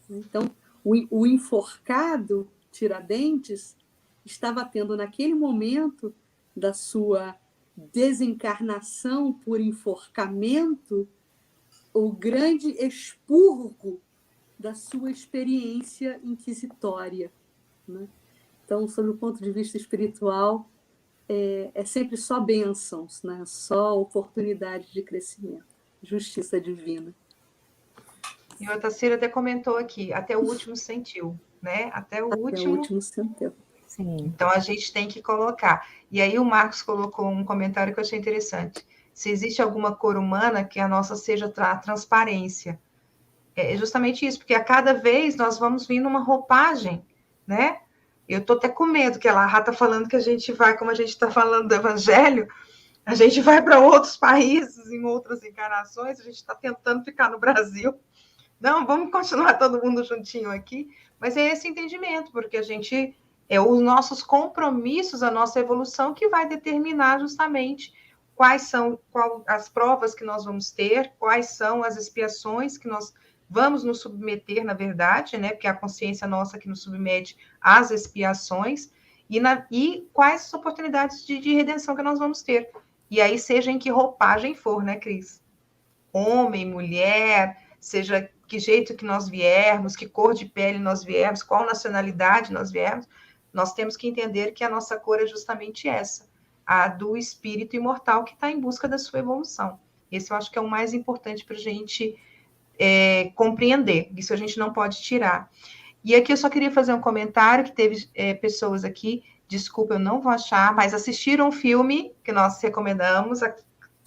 Então, o enforcado Tiradentes estava tendo, naquele momento da sua desencarnação por enforcamento, o grande expurgo da sua experiência inquisitória, né? Então, sob o ponto de vista espiritual, é sempre só bênçãos, né? Só oportunidades de crescimento, justiça divina. E o Otacílio até comentou aqui, até o último sentiu, né? Até o último sentiu. Sim. Então, a gente tem que colocar. E aí o Marcos colocou um comentário que eu achei interessante. Se existe alguma cor humana, que a nossa seja a transparência. É justamente isso, porque a cada vez nós vamos vir numa roupagem, né? Eu estou até com medo que a Rá está falando que a gente vai, como a gente está falando do Evangelho, a gente vai para outros países, em outras encarnações, a gente está tentando ficar no Brasil. Não, vamos continuar todo mundo juntinho aqui, mas é esse entendimento, porque a gente, os nossos compromissos, a nossa evolução que vai determinar justamente quais são as provas que nós vamos ter, quais são as expiações que nós vamos nos submeter, na verdade, né? Porque é a consciência nossa que nos submete às expiações, e quais as oportunidades de redenção que nós vamos ter. E aí, seja em que roupagem for, né, Cris? Homem, mulher, seja que jeito que nós viermos, que cor de pele nós viermos, qual nacionalidade nós viermos, nós temos que entender que a nossa cor é justamente essa, a do espírito imortal que está em busca da sua evolução. Esse eu acho que é o mais importante para a gente compreender, isso a gente não pode tirar. E aqui eu só queria fazer um comentário, que teve pessoas aqui, desculpa, eu não vou achar, mas assistiram um filme que nós recomendamos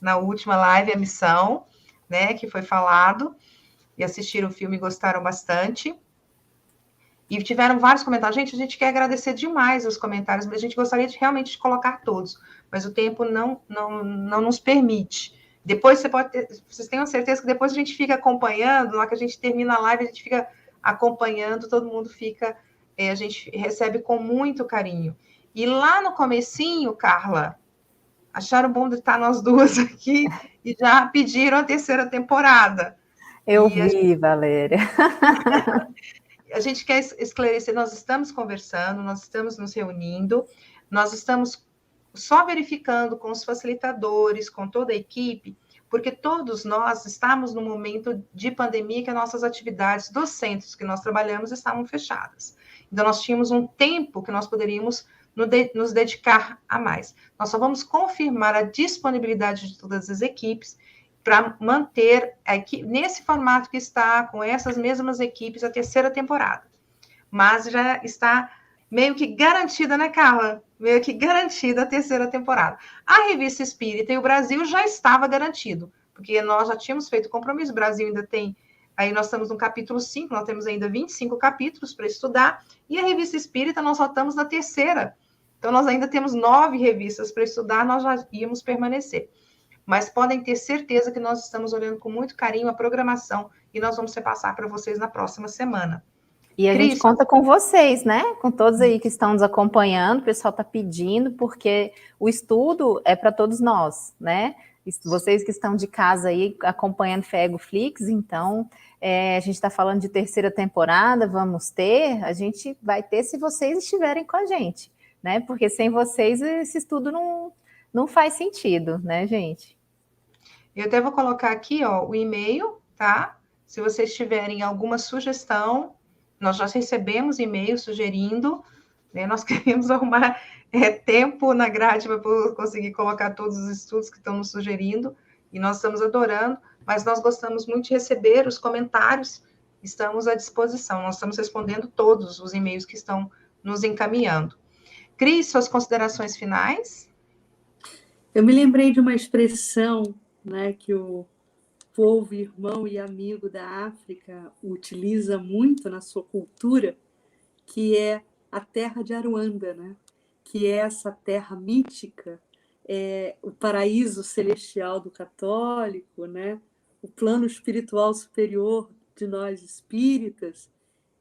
na última live, A Missão, né, que foi falado, e assistiram o filme e gostaram bastante. E tiveram vários comentários. Gente, a gente quer agradecer demais os comentários, mas a gente gostaria de realmente de colocar todos, mas o tempo não nos permite. Depois vocês tenham certeza que depois a gente fica acompanhando, lá que a gente termina a live, a gente fica acompanhando, todo mundo fica, a gente recebe com muito carinho. E lá no comecinho, Carla, acharam bom de estar nós duas aqui e já pediram a terceira temporada. Eu vi, Valéria. A gente quer esclarecer, nós estamos conversando, nós estamos nos reunindo, nós estamos só verificando com os facilitadores, com toda a equipe, porque todos nós estamos no momento de pandemia que as nossas atividades dos centros que nós trabalhamos estavam fechadas. Então, nós tínhamos um tempo que nós poderíamos nos dedicar a mais. Nós só vamos confirmar a disponibilidade de todas as equipes para manter nesse formato que está, com essas mesmas equipes, a terceira temporada. Mas já está meio que garantida, né, Carla? Meio que garantida a terceira temporada. A Revista Espírita e o Brasil já estava garantido, porque nós já tínhamos feito compromisso, o Brasil ainda tem, aí nós estamos no capítulo 5, nós temos ainda 25 capítulos para estudar, e a Revista Espírita nós só estamos na terceira. Então, nós ainda temos 9 revistas para estudar, nós já íamos permanecer. Mas podem ter certeza que nós estamos olhando com muito carinho a programação e nós vamos repassar para vocês na próxima semana. E a gente conta com vocês, né? Com todos aí que estão nos acompanhando, o pessoal está pedindo, porque o estudo é para todos nós, né? Vocês que estão de casa aí acompanhando FEGO-Flix, então a gente está falando de terceira temporada, a gente vai ter se vocês estiverem com a gente, né? Porque sem vocês esse estudo não faz sentido, né, gente? Eu até vou colocar aqui, ó, o e-mail, tá? Se vocês tiverem alguma sugestão, nós já recebemos e-mail sugerindo, né? Nós queremos arrumar tempo na grade para conseguir colocar todos os estudos que estão nos sugerindo, e nós estamos adorando, mas nós gostamos muito de receber os comentários, estamos à disposição, nós estamos respondendo todos os e-mails que estão nos encaminhando. Cris, suas considerações finais? Eu me lembrei de uma expressão, né, que o povo irmão e amigo da África utiliza muito na sua cultura, que é a terra de Aruanda, né? Que é essa terra mítica, o paraíso celestial do católico, né? O plano espiritual superior de nós espíritas,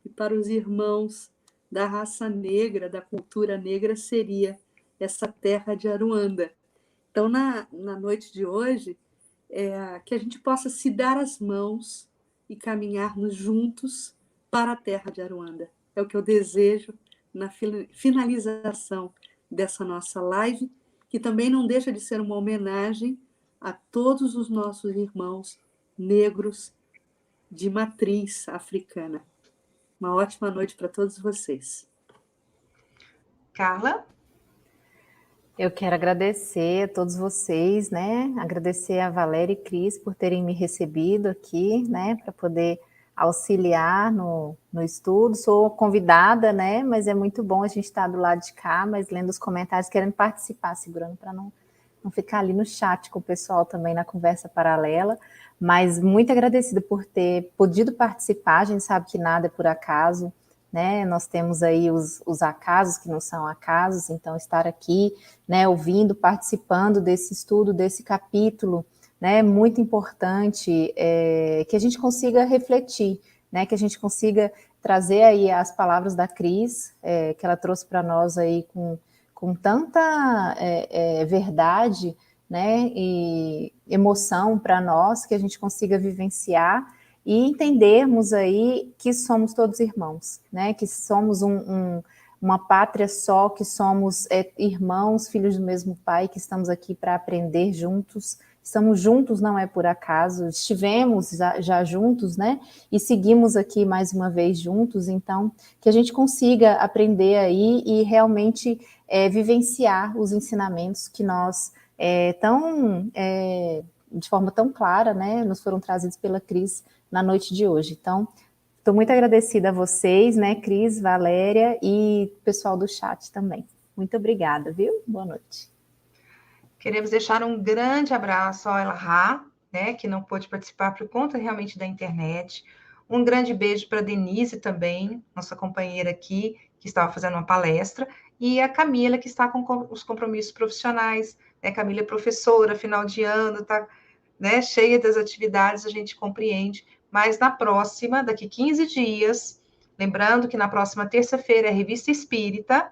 e para os irmãos da raça negra, da cultura negra, seria essa terra de Aruanda. Então, na noite de hoje, que a gente possa se dar as mãos e caminharmos juntos para a terra de Aruanda. É o que eu desejo na finalização dessa nossa live, que também não deixa de ser uma homenagem a todos os nossos irmãos negros de matriz africana. Uma ótima noite para todos vocês. Carla? Eu quero agradecer a todos vocês, né? Agradecer a Valéria e Cris por terem me recebido aqui, né? Para poder auxiliar no estudo. Sou convidada, né? Mas é muito bom a gente estar do lado de cá, mas lendo os comentários, querendo participar, segurando para não ficar ali no chat com o pessoal também na conversa paralela. Mas muito agradecida por ter podido participar. A gente sabe que nada é por acaso, né? Nós temos aí os acasos que não são acasos, então estar aqui, né, ouvindo, participando desse estudo, desse capítulo, né, muito importante, que a gente consiga refletir, né, que a gente consiga trazer aí as palavras da Cris, que ela trouxe para nós aí com tanta verdade, né, e emoção para nós, que a gente consiga vivenciar e entendermos aí que somos todos irmãos, né? Que somos uma pátria só, que somos irmãos, filhos do mesmo pai, que estamos aqui para aprender juntos. Estamos juntos, não é por acaso, estivemos já juntos, né? E seguimos aqui mais uma vez juntos, então, que a gente consiga aprender aí e realmente vivenciar os ensinamentos que nós de forma tão clara, né, nos foram trazidos pela Cris na noite de hoje. Então, estou muito agradecida a vocês, né, Cris, Valéria e pessoal do chat também. Muito obrigada, viu? Boa noite. Queremos deixar um grande abraço ao Elahá, né, que não pôde participar por conta realmente da internet. Um grande beijo para a Denise também, nossa companheira aqui, que estava fazendo uma palestra, e a Camila, que está com os compromissos profissionais, né? Camila é professora, final de ano, está, né, cheia das atividades, a gente compreende, mas na próxima, daqui 15 dias, lembrando que na próxima terça-feira é a Revista Espírita,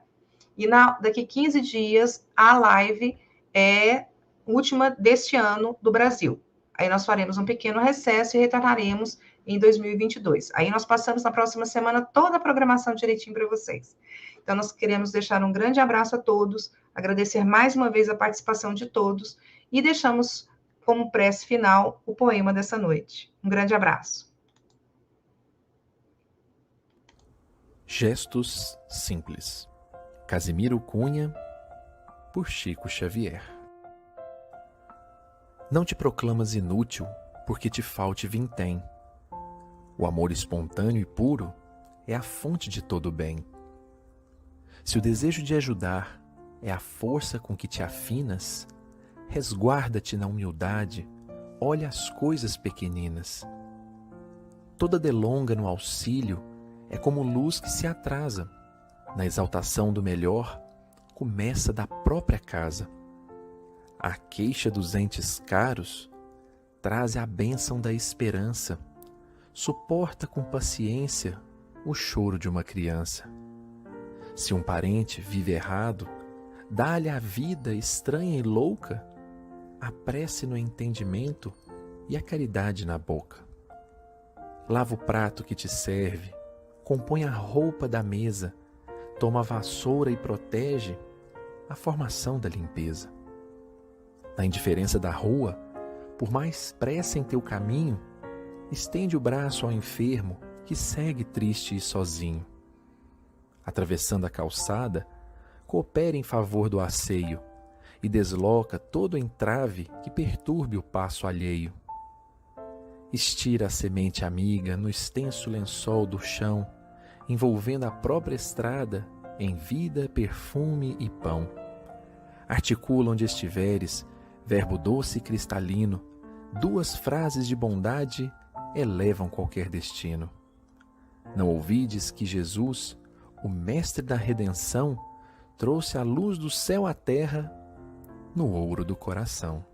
e daqui 15 dias a live é última deste ano do Brasil. Aí nós faremos um pequeno recesso e retornaremos em 2022. Aí nós passamos na próxima semana toda a programação direitinho para vocês. Então, nós queremos deixar um grande abraço a todos, agradecer mais uma vez a participação de todos e deixamos como prece final o poema dessa noite. Um grande abraço. Gestos simples. Casimiro Cunha, por Chico Xavier. Não te proclamas inútil porque te falte vintém. O amor espontâneo e puro é a fonte de todo o bem. Se o desejo de ajudar é a força com que te afinas, resguarda-te na humildade, olha as coisas pequeninas. Toda delonga no auxílio é como luz que se atrasa. Na exaltação do melhor, começa da própria casa. A queixa dos entes caros traz a bênção da esperança, suporta com paciência o choro de uma criança. Se um parente vive errado, dá-lhe a vida estranha e louca, a prece no entendimento e a caridade na boca. Lava o prato que te serve, compõe a roupa da mesa, toma a vassoura e protege a formação da limpeza. Na indiferença da rua, por mais pressa em teu caminho, estende o braço ao enfermo que segue triste e sozinho. Atravessando a calçada, coopera em favor do asseio e desloca todo entrave que perturbe o passo alheio. Estira a semente amiga no extenso lençol do chão, envolvendo a própria estrada em vida, perfume e pão. Articula onde estiveres, verbo doce e cristalino, duas frases de bondade elevam qualquer destino. Não ouvides que Jesus, o mestre da redenção, trouxe a luz do céu à terra no ouro do coração.